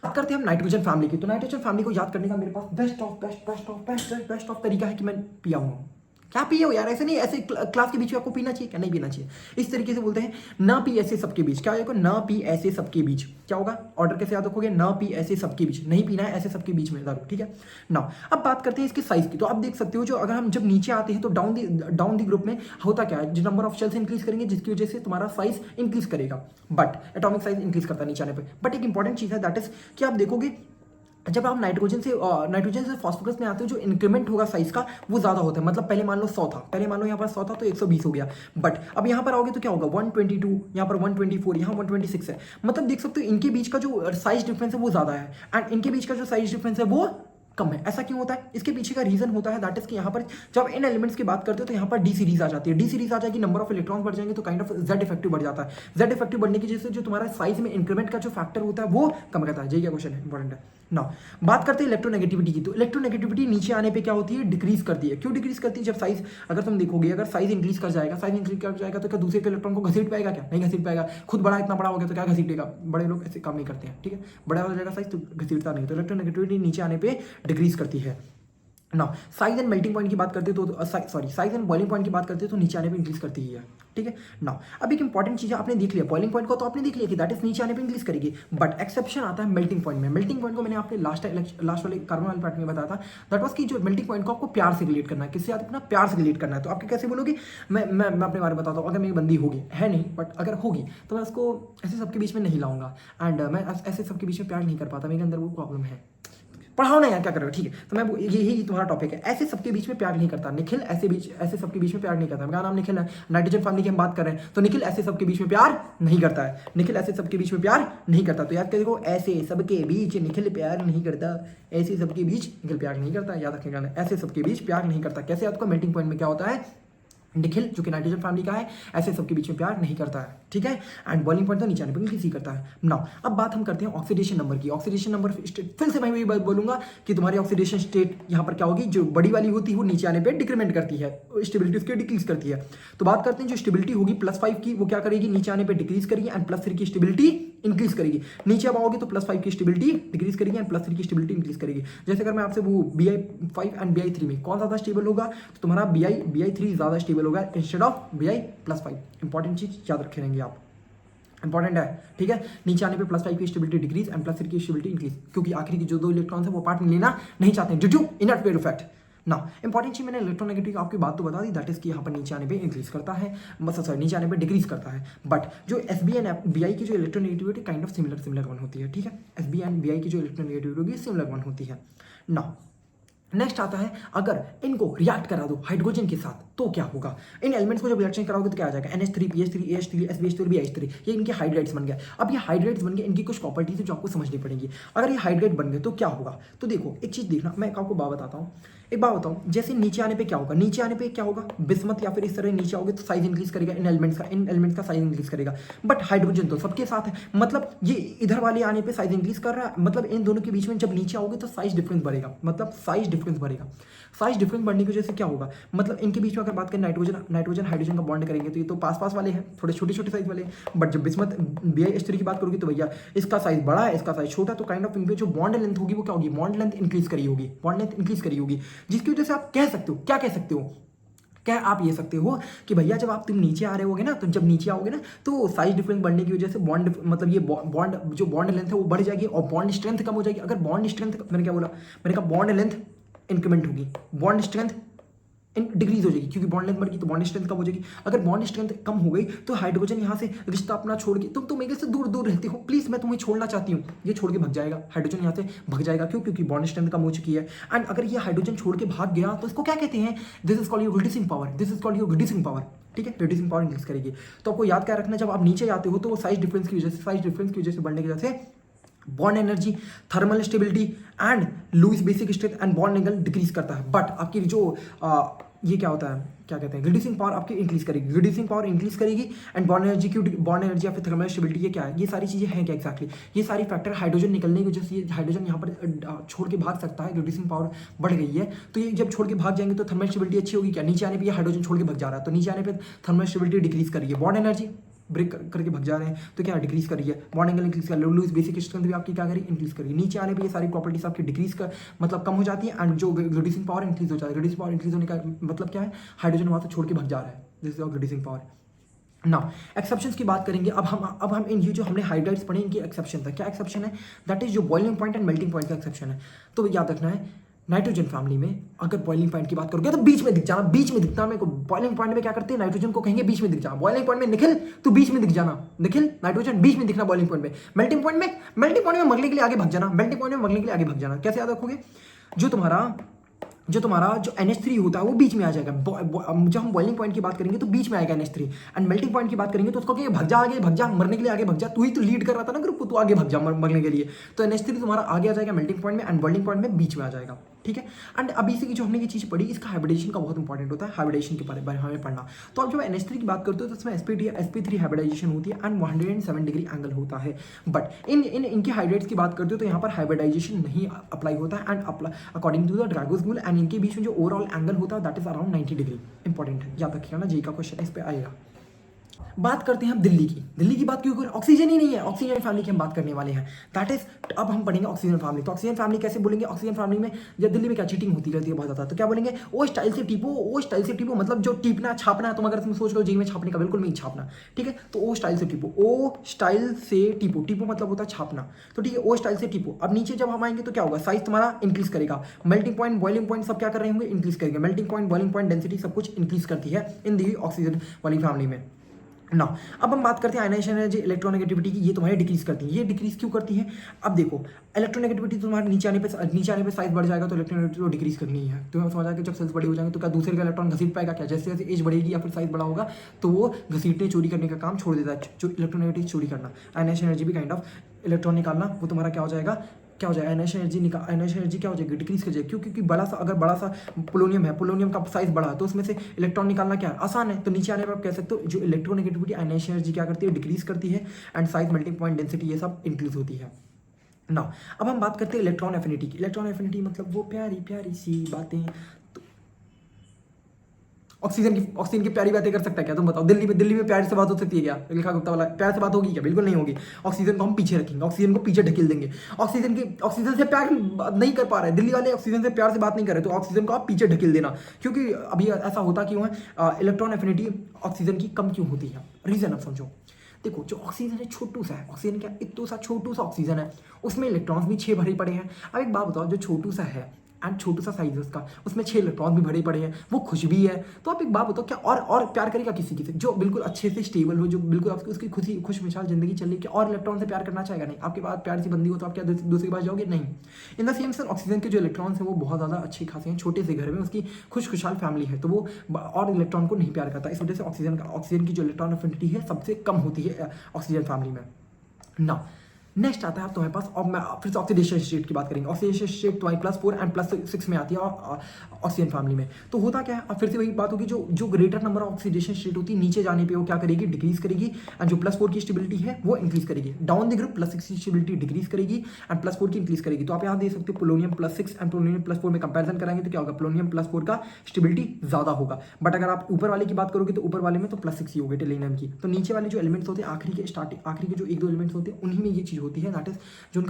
बात करते हैं हम नाइट्रोजन फैमिली की। तो नाइट्रोजन फैमिली को याद करने का मेरे पास बेस्ट ऑफ तरीका है कि मैं पिया हूँ, क्या पिए हो यार, ऐसे नहीं, ऐसे क्लास के बीच में आपको पीना चाहिए क्या, नहीं पीना चाहिए। इस तरीके से बोलते हैं ना पी ऐसे सबके बीच, क्या होगा, ना पी ऐसे सबके बीच, क्या होगा, ऑर्डर कैसे याद रखोगे, ना पी ऐसे सबके बीच, नहीं पीना है ऐसे सबके बीच में दारू, ठीक है ना। अब बात करते हैं इसके साइज की, तो आप देख सकते हो जो अगर हम जब नीचे आते हैं तो डाउन दी ग्रुप में होता क्या है, जो नंबर ऑफ शेल्स इंक्रीज करेंगे जिसकी वजह से तुम्हारा साइज इंक्रीज करेगा, बट एटॉमिक साइज इंक्रीज करता है नीचे आने पर। बट एक इंपॉर्टेंट चीज है दैट इज कि आप देखोगे जब आप नाइट्रोजन से फास्फोरस में आते हो जो इंक्रीमेंट होगा साइज का वो ज़्यादा होता है। मतलब पहले मान लो 100 था, पहले मान लो यहाँ पर 100 था तो 120 हो गया, बट अब यहाँ पर आओगे तो क्या होगा 122, यहाँ पर 124, यहाँ 126 है। मतलब देख सकते हो इनके बीच का जो साइज डिफरेंस है वो ज़्यादा है एंड इनके बीच का जो साइज डिफरेंस है वो कम है। ऐसा क्यों होता है, इसके पीछे का रीजन होता है दैट इज कि यहाँ पर जब इन एलिमेंट्स की बात करते हो तो यहाँ पर डी सीरीज आ जाती है, डी सीरीज आ जाएगी, नंबर ऑफ इलेक्ट्रॉन्स बढ़ जाएंगे तो काइंड ऑफ जेड इफेक्टिव बढ़ जाता है। जेड इफेक्टिव बढ़ने की वजह से जो तुम्हारा साइज में इंक्रीमेंट का जो फैक्टर होता है वो कम रहता है। ये क्या क्वेश्चन है, इंपॉर्टेंट है ना। बात करते हैं इलेक्ट्रोनेगेटिविटी की, तो इलेक्ट्रोनेगेटिविटी नीचे आने पे क्या होती है, डिक्रीज करती है। क्यों डिक्रीज करती है, जब साइज अगर तुम देखोगे अगर साइज इंक्रीज कर जाएगा, साइज इंक्रीज कर जाएगा तो क्या दूसरे के इलेक्ट्रॉन को घसीट पाएगा, क्या नहीं घसीट पाएगा। खुद बड़ा इतना बड़ा हो गया तो क्या घसीटेगा, बड़े लोग ऐसे काम नहीं करते हैं, ठीक है, बड़ा हो जाएगा साइज तो घसीटता नहीं, तो इलेक्ट्रोनेगेटिविटी नीचे आने पे डिक्रीज करती है ना। साइज एंड मेल्टिंग पॉइंट की बात करते तो sorry size and boiling point की बात करते तो नीचे आने पे इंक्रीज करती ही है, ठीक है ना। अब एक इंपॉर्टेंट चीज आपने देख लिया बॉइलिंग पॉइंट को, तो आपने देख लिया कि दैट इज नीचे आने पे इंक्रीज करेगी, बट एक्सेप्शन आता है मेल्टिंग पॉइंट में। मेल्टिंग पॉइंट को मैंने आपने लास्ट वाले कार्बन वाले पार्ट में बताया था, दैट वाज कि जो मेल्टिंग पॉइंट को आपको प्यार से रिलेट करना है, किससे अपना प्यार से रिलेट करना है। तो आपके कैसे बोलोगे, मैं अपने बारे में बताता हूँ, अगर मेरी बंदी होगी है नहीं बट अगर होगी तो मैं उसको ऐसे सबके बीच में नहीं लाऊंगा एंड मैं ऐसे सबके बीच में प्यार नहीं कर पाता, मेरे अंदर वो प्रॉब्लम है। पढ़ाओ ना यार, क्या कर रहे हो, ठीक है। तो मैं यही तुम्हारा टॉपिक है, ऐसे सबके बीच में प्यार नहीं करता निखिल, ऐसे सबके बीच में प्यार नहीं करता। मेरा नाम निखिल है, नाइट्रोजन फैमिली की हम बात कर रहे हैं, तो निखिल ऐसे सबके बीच में प्यार नहीं करता है, निखिल ऐसे सबके बीच में प्यार नहीं करता। तो याद देखो, ऐसे सबके बीच निखिल प्यार नहीं करता, ऐसे सबके बीच निखिल प्यार नहीं करता, याद रखिएगा, ऐसे सबके बीच प्यार नहीं करता। कैसे आपको मेल्टिंग पॉइंट में क्या होता है, निखिल जो कि नाइट्रोजन फैमिली का है ऐसे सबके बीच में प्यार नहीं करता है, ठीक है। एंड बॉइलिंग पॉइंट तो नीचे आने पर इंक्रीज करता है ना। अब बात हम करते हैं ऑक्सीडेशन नंबर की। ऑक्सीडेशन नंबर फिर से मैं वही बोलूंगा कि तुम्हारी ऑक्सीडेशन स्टेट यहाँ पर क्या होगी, जो बड़ी वाली होती है वो नीचे आने पर डिक्रीमेंट करती है, स्टेबिलिटी उसकी डिक्रीज करती है। तो बात करते हैं जो स्टेबिलिटी होगी +5 की वो क्या करेगी, नीचे आने पर डिक्रीज करेगी एंड +3 की स्टेबिलिटी इंक्रीज करेगी। नीचे अब आओगे तो +5 की स्टेबिलिटी डिक्रीज करेगी एंड +3 की स्टेबिलिटी इंक्रीज करेगी। जैसे अगर मैं आपसे वो BI5 एंड BI3 में कौन ज़्यादा स्टेबल होगा, तो तुम्हारा BI3 ज़्यादा स्टेबल होगा इंस्टेड ऑफ BI+5। इंपॉर्टेंट चीज याद रखे रहेंगे आप, इंपॉर्टेंट है, ठीक है। नीचे आने पे +5 की स्टेबिलिटी डिक्रीज एंड +3 की स्टेबिलिटी इंक्रीज, क्योंकि आखिरी की जो 2 इलेक्ट्रॉन्स है वो पार्ट में लेना नहीं चाहते हैं due to inert pair effect ना। इंपॉर्टेंट चीज मैंने इलेक्ट्रोनेगेटिव आपकी बात तो बता दी, दैट इज कि यहाँ पर नीचे आने पे इंक्रीज करता है, सॉरी नीचे आने पे डिक्रीज करता है। बट जो SB एंड BI की जो electronegativity kind of similar one होती है, ठीक है। SB एंड BI की जो इलेक्ट्रोनेगेटिविटी होगी सिमिलर वन होती है ना। नेक्स्ट आता है, अगर इनको रिएक्ट करा दो हाइड्रोजन के साथ तो क्या होगा। इन एलिमेंट्स को जब रिएक्शन कराओगे तो क्या आ जाएगा, NH3 PH3 AH3 SBH3 BH3, ये इनके हाइड्रेट्स बन गए। अब ये हाइड्रेट्स बन गए, इनकी कुछ प्रॉपर्टीज है जो आपको समझनी पड़ेगी। अगर ये हाइड्रेट बन गए तो क्या होगा, तो देखो एक चीज देखना, मैं आपको बात बताता हूँ, एक बात बताऊँ, जैसे नीचे आने पे क्या होगा, नीचे आने पे क्या होगा, बिस्मत या फिर इस तरह नीचे आओगे तो साइज इंक्रीज करेगा इन एलिमेंट्स का साइज इंक्रीज करेगा। बट हाइड्रोजन तो सबके साथ है, मतलब ये इधर वाले आने पे साइज इंक्रीज कर रहा है, मतलब इन दोनों के बीच में जब नीचे आओगे तो साइज डिफरेंस बढ़ेगा, मतलब साइज डिफरेंस बढ़ेगा। साइज डिफरेंस बढ़ने की वजह से क्या होगा, मतलब इनके बीच में अगर बात करें नाइट्रोजन हाइड्रोजन का बॉन्ड करेंगे तो ये तो पास वाले हैं, थोड़े छोटे साइज वाले हैं। बट जब बिस्मत BI3 की बात करोगे तो भैया इसका साइज बड़ा है, इसका साइज छोटा, तो काइंड ऑफ इनके जो बॉन्ड लेंथ होगी वो क्या होगी, बॉन्ड लेंथ इंक्रीज करी होगी, जिसकी वजह से आप कह सकते हो, क्या कह सकते हो, क्या आप ये सकते हो कि भैया जब तुम नीचे आ रहे होगे ना, तो जब नीचे आओगे ना तो साइज डिफरेंस बढ़ने की वजह से बॉन्ड, मतलब ये बॉन्ड जो बॉन्ड लेंथ है वो बढ़ जाएगी और बॉन्ड स्ट्रेंथ कम हो जाएगी। अगर बॉन्ड स्ट्रेंथ, मैंने क्या बोला, मैंने कहा बॉन्ड लेंथ इंक्रीमेंट होगी, बॉन्ड स्ट्रेंथ डिक्रीज हो जाएगी, क्योंकि बॉन्ड लेंथ बढ़ गई तो बॉन्ड स्ट्रेंथ कम हो जाएगी। अगर बॉन्ड स्ट्रेंथ कम हो गई तो हाइड्रोजन यहाँ से रिश्ता अपना छोड़ के, तुम मेरे से दूर रहते हो, प्लीज मैं तुम्हें छोड़ना चाहती हूँ, ये छोड़ के भाग जाएगा, हाइड्रोजन यहाँ से भाग जाएगा। क्यों, क्योंकि बॉन्ड स्ट्रेंथ कम हो चुकी है। एंड अगर ये हाइड्रोजन छोड़ के भाग गया तो इसको क्या कहते हैं, this is called your reducing power, ठीक है, रिड्यूसिंग पावर इंक्रीज करेगी। तो आपको याद क्या रखना, जब आप नीचे जाते हो तो वो साइज डिफरेंस की वजह से बढ़ने की वजह से bond energy, thermal stability and Lewis basic strength and bond angle decrease करता है। बट आपकी जो ये क्या होता है, क्या कहते हैं, रिड्यूसिंग पावर आपकी इंक्रीज करेगी एंड बॉन्ड एनर्जी या फिर थर्मल स्टेबिलिटी, ये क्या है, ये सारी चीजें हैं क्या एक्जैक्टली, ये सारी फैक्टर हाइड्रोजन निकलने की वजह से हाइड्रोजन यहाँ पर छोड़ के भाग सकता है, रिड्यूसिंग पावर बढ़ गई है। तो ये जब छोड़ के भाग जाएंगे तो थर्मल स्टेबिलिटी अच्छी होगी क्या, नीचे आने पर हाइड्रोजन छोड़ के भाग जा रहा है तो नीचे आने पर थर्मल स्टेबिलिटी डिक्रीज करेगी, बॉन्ड एनर्जी ब्रेक करके भाग जा रहे हैं तो क्या डिक्रीज कर रही है, बॉन्ड एंगल इंक्रीज कर, लूज बेसिक स्ट्रेंथ भी आपकी क्या करी, इंक्रीज करी। नीचे आने पे ये सारी प्रॉपर्टीज आपकी डिक्रीज कर मतलब कम हो जाती है, एंड जो रिड्यूसिंग पावर इंक्रीज हो जाती है। रिड्यूसिंग पावर इंक्रीज होने का मतलब क्या है, हाइड्रोजन वहाँ से छोड़ के भाग जा रहा है, this is reducing power. Now exceptions की बात करेंगे। अब हम इन ये जो हमने हाइड्राइड्स पढ़े इनकी एक्सेप्शन था। क्या एक्सेप्शन है, दैट इज जो boiling point and melting point का एक्सेप्शन है। तो याद रखना है नाइट्रोजन फैमिली में अगर बॉइलिंग पॉइंट की बात करोगे तो बीच में दिख जाना, बीच में दिखना। मेरे को बॉइलिंग पॉइंट में क्या करते हैं, नाइट्रोजन को कहेंगे बीच में दिख जाना। बॉइलिंग पॉइंट में निखिल तो बीच में दिख जाना, निखिल नाइट्रोजन बीच में दिखना बॉइलिंग पॉइंट में। मेल्टिंग पॉइंट में मरने के लिए आगे भाग जाना, मेल्टिंग पॉइंट में मरने के लिए आगे भाग जाना। कैसे याद रखोगे, जो तुम्हारा जो NH3 होता है वो बीच में आ जाएगा। जब हम बॉइलिंग पॉइंट की बात करेंगे तो बीच में आएगा NH3, एंड मेल्टिंग पॉइंट की बात करेंगे तो उसको कि भाग जा, आगे भाग जा, मरने के लिए आगे भाग जा। तू ही तो लीड कर रहा था ना ग्रुप को, तू आगे भाग जा मरने के लिए। तो NH3 तुम्हारा आगे आ जाएगा मेल्टिंग पॉइंट में, एंड बॉइलिंग पॉइंट में बीच में आ जाएगा। ठीक है, एंड अभी से जो हमने ये चीज़ पढ़ी इसका हाइब्रिडेशन का बहुत इंपॉर्टेंट होता है, हाइब्रिडेशन के बारे में हमें पढ़ना। तो अब जब NH3 की बात करते हो तो इसमें sp3 हाइब्रिडाइजेशन होती है एंड 107 डिग्री एंगल होता है। बट इनके हाइड्रेट्स की बात करते हो तो यहाँ पर हाइब्रिडाइजेशन नहीं अप्लाई होता है, and according to the Drago's rule, and इनके बीच में जो ओवरऑल एंगल होता है that is around 90 degree. Important है, याद रखिएगा ना, जी का क्वेश्चन इस पे आएगा। बात करते हैं हम दिल्ली की बात क्यों करें, ऑक्सीजन ही नहीं है, ऑक्सीजन फैमिली की हम बात करने वाले हैं। दैट इज अब हम पढ़ेंगे ऑक्सीजन फैमिली। तो ऑक्सीजन फैमिली कैसे बोलेंगे, ऑक्सीजन फैमिली में जब दिल्ली में क्या चीटिंग होती रहती है बहुत ज़्यादा, तो क्या बोलेंगे, ओ स्टाइल से टीपो, मतलब जो टीपना छापना, तुम अगर तुम सोच लो जी में छापने का, बिल्कुल नहीं छापना। ठीक है, तो ओ स्टाइल से टीपो मतलब होता है छापना। तो ठीक है, ओ स्टाइल से टीपो। अब नीचे जब हम आएंगे तो क्या होगा, साइज तुम्हारा इंक्रीज करेगा। मेल्टिंग पॉइंट बॉइलिंग पॉइंट सब क्या कर रहे होंगे, इंक्रीज करेंगे। Melting point boiling point density सब कुछ इंक्रीज करती है इन दी ऑक्सीजन वाली फैमिली में ना। अब हम बात करते हैं आयनाइजेशन एनर्जी इलेक्ट्रोनेगेटिविटी की, ये तुम्हारी डिक्रीज करती है। ये डिक्रीज क्यों करती है, अब देखो इलेक्ट्रोनेगेटिविटी तुम्हारे नीचे आने पे साइज बढ़ जाएगा तो इलेक्ट्रोनेगेटिविटी तो डिक्रीज करनी है। तो समझ आएगा जब सेल्स बड़ी हो जाएंगे तो क्या दूसरे का इलेक्ट्रॉन घसीट पाएगा क्या, जैसे जैसे एज बढ़ेगी या फिर साइज बड़ा होगा तो वो घसीटने चोरी करने का काम छोड़ देता है, जो इलेक्ट्रोनेगेटिव चोरी करना। आयनाइजेशन एनर्जी भी काइंड ऑफ इलेक्ट्रॉन निकालना, वो तुम्हारा क्या हो जाएगा, आयनाइजेशन एनर्जी क्या हो जाएगी, डिक्रीज कर जाएगी। क्योंकि अगर बड़ा सा पोलोनियम है, पोलोनियम का साइज बड़ा है तो उसमें से इलेक्ट्रॉन निकालना क्या है, आसान है। तो नीचे आने पर आप कह सकते हो जो इलेक्ट्रोनेगेटिविटी आयनाइजेशन एनर्जी क्या करती है, डिक्रीज करती है, and size melting point density ये सब इंक्रीज होती है ना। अब हम बात करते हैं इलेक्ट्रॉन एफिनिटी की। इलेक्ट्रॉन एफिनिटी मतलब वो प्यारी प्यारी सी बातें। ऑक्सीजन की प्यारी बातें कर सकता है क्या, तुम बताओ। दिल्ली में प्यार से बात हो सकती है क्या, लिखा गुप्ता वाला, प्यार से बात होगी क्या, बिल्कुल नहीं होगी। ऑक्सीजन को हम पीछे रखेंगे, ऑक्सीजन को पीछे ढकेल देंगे। ऑक्सीजन से प्यार नहीं कर पा रहे दिल्ली वाले, ऑक्सीजन से प्यार से बात नहीं कर रहे, तो ऑक्सीजन को आप पीछे ढकेल देना। क्योंकि अभी ऐसा होता क्यों है, इलेक्ट्रॉन एफिनिटी ऑक्सीजन की कम क्यों होती है, रीजन अब समझो। देखो जो ऑक्सीजन है छोटू सा है, ऑक्सीजन क्या इतना सा छोटू सा ऑक्सीजन है, उसमें इलेक्ट्रॉन्स भी 6 भरे पड़े हैं। अब एक बात बताओ, जो छोटू सा है एंड छोटू सा साइज है उसका, उसमें 6 इलेक्ट्रॉन भी भरे पड़े हैं, वो खुश भी है। तो आप एक बात बताओ, क्या और प्यार करेगा किसी से जो बिल्कुल अच्छे से स्टेबल हो, जो बिल्कुल आपकी उसकी खुश मिसाल जिंदगी चल रही है, और इलेक्ट्रॉन से प्यार करना चाहेगा, नहीं। आपके पास प्यार सी बंदी हो तो आप क्या दूसरी बात जाओगे, नहीं। In the same sense oxygen के जो इलेक्ट्रॉन्स हैं वो बहुत ज़्यादा अच्छे खासे हैं, छोटे से घर में उसकी खुशहाल फैमिली है, तो वो और इलेक्ट्रॉन को नहीं प्यार करता। इस वजह से ऑक्सीजन की जो इलेक्ट्रॉन एफिनिटी है सबसे कम होती है ऑक्सीजन फैमिली में ना। नेक्स्ट आता है तुम्हारे पास, और मैं फिर से ऑक्सीडेशन स्टेट की बात करेंगे। ऑक्सीडेशन स्टेट तुम्हारी +4 एंड +6 में आती है ऑक्सीजन फैमिली में। तो होता क्या है, अब फिर से वही बात होगी, जो greater number of oxidation state होती है नीचे जाने पे वो क्या करेगी, डिक्रीज करेगी, एंड जो +4 की स्टेबिलिटी है वो इंक्रीज करेगी। डाउन द ग्रुप +6 की स्टेबिलिटी डिक्रीज करेगी एंड +4 की इंक्रीज करेगी। तो आप यहाँ देख सकते हो पोलोनियम +6 एंड पोलोनियम +4 में कंपेरिजन कराएंगे तो क्या होगा, पोलोनियम +4 का स्टेबिलिटी ज़्यादा होगा। बट अगर आप ऊपर वाले की बात करोगे तो ऊपर वाले में तो +6 ही होगी टेलिनियम की। तो नीचे वाले जो एलिमेंट्स होते हैं आखिरी के जो 1-2 एलिमेंट्स होते हैं उन्हीं में ये चीज़ होती है, दैट इज जो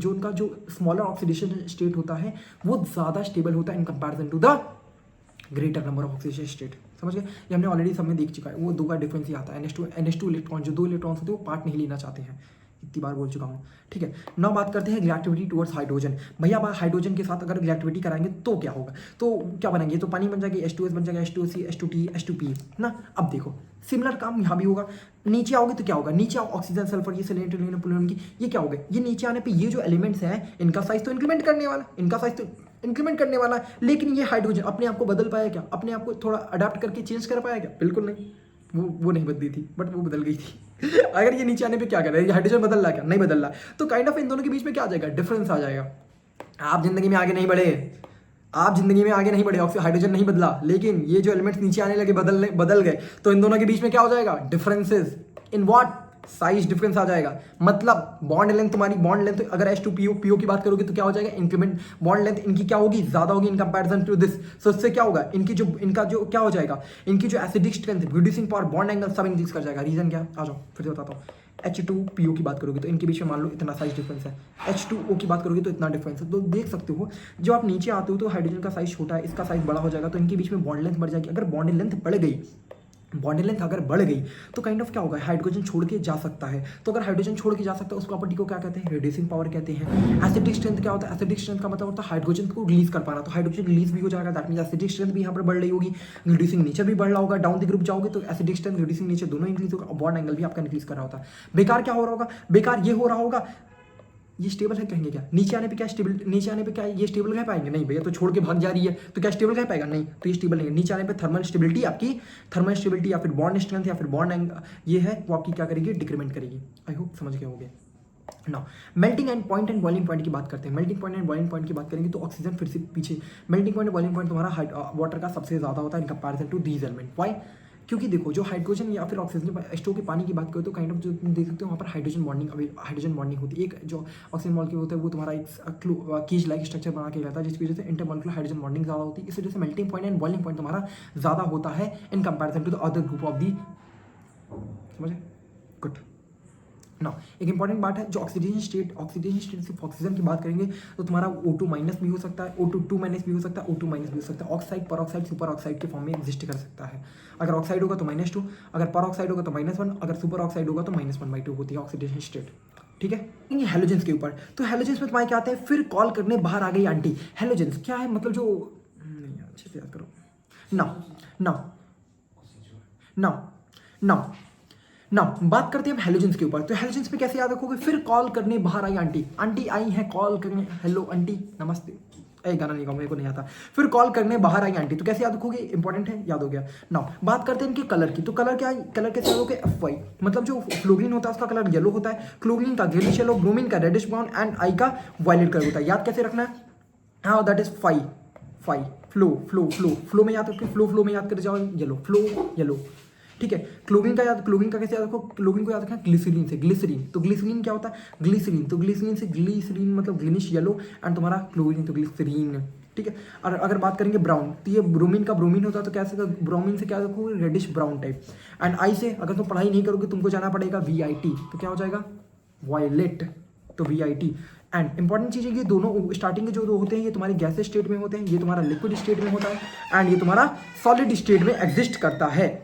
उनका जो स्मॉलर ऑक्सीडेशन स्टेट होता है वो ज़्यादा स्टेबल होता है in comparison to the greater number of oxidation state. समझ गए, ये हमने ऑलरेडी सब में देख चुका है। वो 2 का डिफरेंस ही आता है, NH2 इलेक्ट्रॉन, जो 2 इलेक्ट्रॉन्स होते हैं वो पार्ट नहीं लेना चाहते हैं, इतनी बार बोल चुका हूँ। ठीक है, नाउ बात करते हैं रिएक्टिविटी टुवर्ड्स हाइड्रोजन। भैया हाइड्रोजन के साथ अगर रिएक्टिविटी कराएंगे तो क्या होगा, तो क्या बनेंगे, तो पानी बन जाएगी, H2S बन जाएगा, H2C, H2T, H2P ना। अब देखो सिमिलर काम यहाँ भी होगा। नीचे आओगे तो क्या होगा, नीचे आओ ऑक्सीजन सल्फर ये सेलेनियम पोलोनियम की ये क्या होगा, ये नीचे आने पे ये जो एलिमेंट्स हैं इनका साइज तो इंक्रीमेंट करने वाला, लेकिन ये हाइड्रोजन अपने आप को बदल पाया क्या, अपने आप को थोड़ा अडाप्ट करके चेंज कर पाया क्या, बिल्कुल नहीं। वो नहीं बदली थी, बट वो बदल गई थी। अगर ये नीचे आने पे क्या कर रहा है, हाइड्रोजन बदल रहा है क्या, नहीं बदल रहा, तो काइंड ऑफ इन दोनों के बीच में क्या आ जाएगा, डिफरेंस आ जाएगा। आप जिंदगी में आगे नहीं बढ़े, हाइड्रोजन नहीं बदला, लेकिन ये जो एलिमेंट्स नीचे आने लगे बदल गए, तो इन दोनों के बीच में क्या हो जाएगा, differences in what, size difference आ जाएगा। मतलब बॉन्ड लेंथ तुम्हारी, बॉन्ड लेंथ अगर H2PO PO की बात करोगे तो क्या हो जाएगा, इंक्रीमेंट बॉन्ड लेंथ इनकी क्या होगी, ज्यादा होगी इन कंपैरिजन टू दिस। सो इससे क्या होगा, इनका जो क्या हो जाएगा, इनकी जो acidic strength, reducing power, bond angle सब इंक्रीज कर जाएगा। रीजन क्या, आ जाओ फिर से बताता हूँ। H2PO की बात करोगे तो इनके बीच में मान लो इतना साइज डिफरेंस है, H2O की बात करोगे तो इतना डिफरेंस है। तो देख सकते हो जब आप नीचे आते हो तो हाइड्रोजन का साइज छोटा है, इसका साइज बड़ा हो जाएगा, तो इनके बीच में बॉन्ड लेंथ बढ़ जाएगी। अगर बॉन्ड लेंथ बढ़ गई, बॉन्ड लेंथ अगर बढ़ गई तो काइंड ऑफ क्या होगा, हाइड्रोजन छोड़ के जा सकता है। तो अगर हाइड्रोजन छोड़ के जा सकता है उस प्रॉपर्टी को क्या कहते हैं, रिड्यूसिंग पावर कहते हैं। एसिडिक स्ट्रेंथ क्या होता है, एसिडिक स्ट्रेंथ का मतलब होता है हाइड्रोजन को रिलीज कर पाना, तो हाइड्रोजन रिलीज भी हो जाएगा, दैट मीन एसिडिक स्ट्रेंथ भी यहाँ पर बढ़ रही होगी, रिड्यूसिंग नेचर भी बढ़ रहा होगा। डाउन द ग्रुप जाओगे तो एसिडिक स्ट्रेंथ, रिड्यूसिंग नेचर दोनों इंक्रीज होगा, बॉन्ड एंगल भी आपका इंक्रीज कर रहा होता है। बेकार क्या हो रहा होगा, बेकार ये हो रहा होगा, ये स्टेबल है कहेंगे क्या, नीचे आने पे क्या स्टेबल, नीचे आने पे क्या ये स्टेबल कह पाएंगे, नहीं भैया, तो छोड़ के भाग जा रही है तो क्या स्टेबल कह पाएगा, नहीं, तो ये स्टेबल नहीं है। नीचे आने पे थर्मल स्टेबिलिटी आपकी, थर्मल स्टेबिलिटी या फिर बॉन्ड स्ट्रेंथ या फिर बॉन्ड एंग ये है वो आपकी क्या करेगी, डिक्रीमेंट करेगी। आई होप समझ गए होंगे। Now melting and point and boiling point की बात करते हैं। Melting point and boiling point की बात करेंगे तो ऑक्सीजन फिर से पीछे, मेल्टिंग पॉइंट बॉइलिंग पॉइंट तुम्हारा वाटर का सबसे ज्यादा होता है in comparison to these element. Why, क्योंकि देखो जो हाइड्रोजन या फिर ऑक्सीजन H2O के पानी की बात करो तो काइंड ऑफ जो तुम देख सकते हो वहाँ पर हाइड्रोजन बॉन्डिंग होती है। एक जो ऑक्सीजन मॉलिक्यूल होता है वो तुम्हारा एक कीज लाइक स्ट्रक्चर बना के रहता है, जिसकी वजह से इंटरमॉलिक्यूलर हाइड्रोजन बॉन्डिंग ज़्यादा होती है। इस वजह से melting point and boiling point तुम्हारा ज़्यादा होता है in comparison to the other group of the, समझे, गुड। ना एक इंपॉर्टेंट बात है जो ऑक्सीडेशन स्टेट सिर्फ ऑक्सीजन की बात करेंगे तो तुम्हारा O2 माइनस भी हो सकता है, O2 माइनस भी हो सकता है, O2 माइनस भी हो सकता है। ऑक्साइड, पर ऑक्साइड, सुपर ऑक्साइड के फॉर्म में एग्जिस्ट कर सकता है। अगर ऑक्साइड होगा तो -2, अगर पर ऑक्साइड होगा तो -1, अगर सुपर ऑक्साइड होगा तो -1/2 होती है ऑक्सीडेशन स्टेट। ठीक है, ये हेलोजेंस के ऊपर, तो हेलोजेंस में तुम्हारे क्या आते हैं, फिर कॉल करने बाहर आ गई आंटी। हेलोजेंस क्या है, मतलब जो नहीं, अच्छे से याद करो ना ना ना ना ना। बात करते हैं हम हेलोजेंस के ऊपर, तो हेलोजेंस पे कैसे याद रखोगे, फिर कॉल करने बाहर आई आंटी, आंटी आई हैं कॉल करने, हेलो आंटी नमस्ते, गाना नहीं गाऊँ, मेरे को नहीं आता। फिर कॉल करने बाहर आई आंटी, तो कैसे याद रखोगे, इंपॉर्टेंट है, याद हो गया। नाउ बात करते हैं इनके कलर की, तो कलर क्या है, कलर कैसे याद होगे, FY, मतलब जो फ्लोरीन होता है उसका कलर येलो होता है, क्लोरीन का ग्रीनिश येलो, ब्रोमीन का रेडिश ब्राउन एंड आई का वायलेट कलर होता है। याद कैसे रखना है, हाँ दैट इज फाई, फ्लो में याद रखो, फ्लो में याद कर जाओ, येलो, फ्लो येलो। ठीक है, क्लोरीन का कैसे याद रखो, क्लोरीन को याद रखना ग्लिसरीन से, ग्लिसरीन, तो ग्लिसरीन क्या होता है, ग्लिसरीन, तो ग्लिसरीन से ग्लिसरीन मतलब ग्रीनिश येलो एंड तुम्हारा क्लोरीन तो ग्लिसरीन। ठीक है, और अगर बात करेंगे ब्राउन, तो ये ब्रोमीन का ब्रोमीन होता है, तो कैसे ब्रोमीन से क्या रखोगे, reddish brown type. And I से अगर तुम पढ़ाई नहीं करोगे तुमको जाना पड़ेगा VIT, तो क्या हो जाएगा, वायलेट, तो VIT। एंड इंपॉर्टेंट चीज़ है ये दोनों स्टार्टिंग के जो दो होते हैं ये तुम्हारे गैसेज स्टेट में होते हैं, ये तुम्हारा लिक्विड स्टेट में होता है एंड ये तुम्हारा सॉलिड स्टेट में एग्जिस्ट करता है।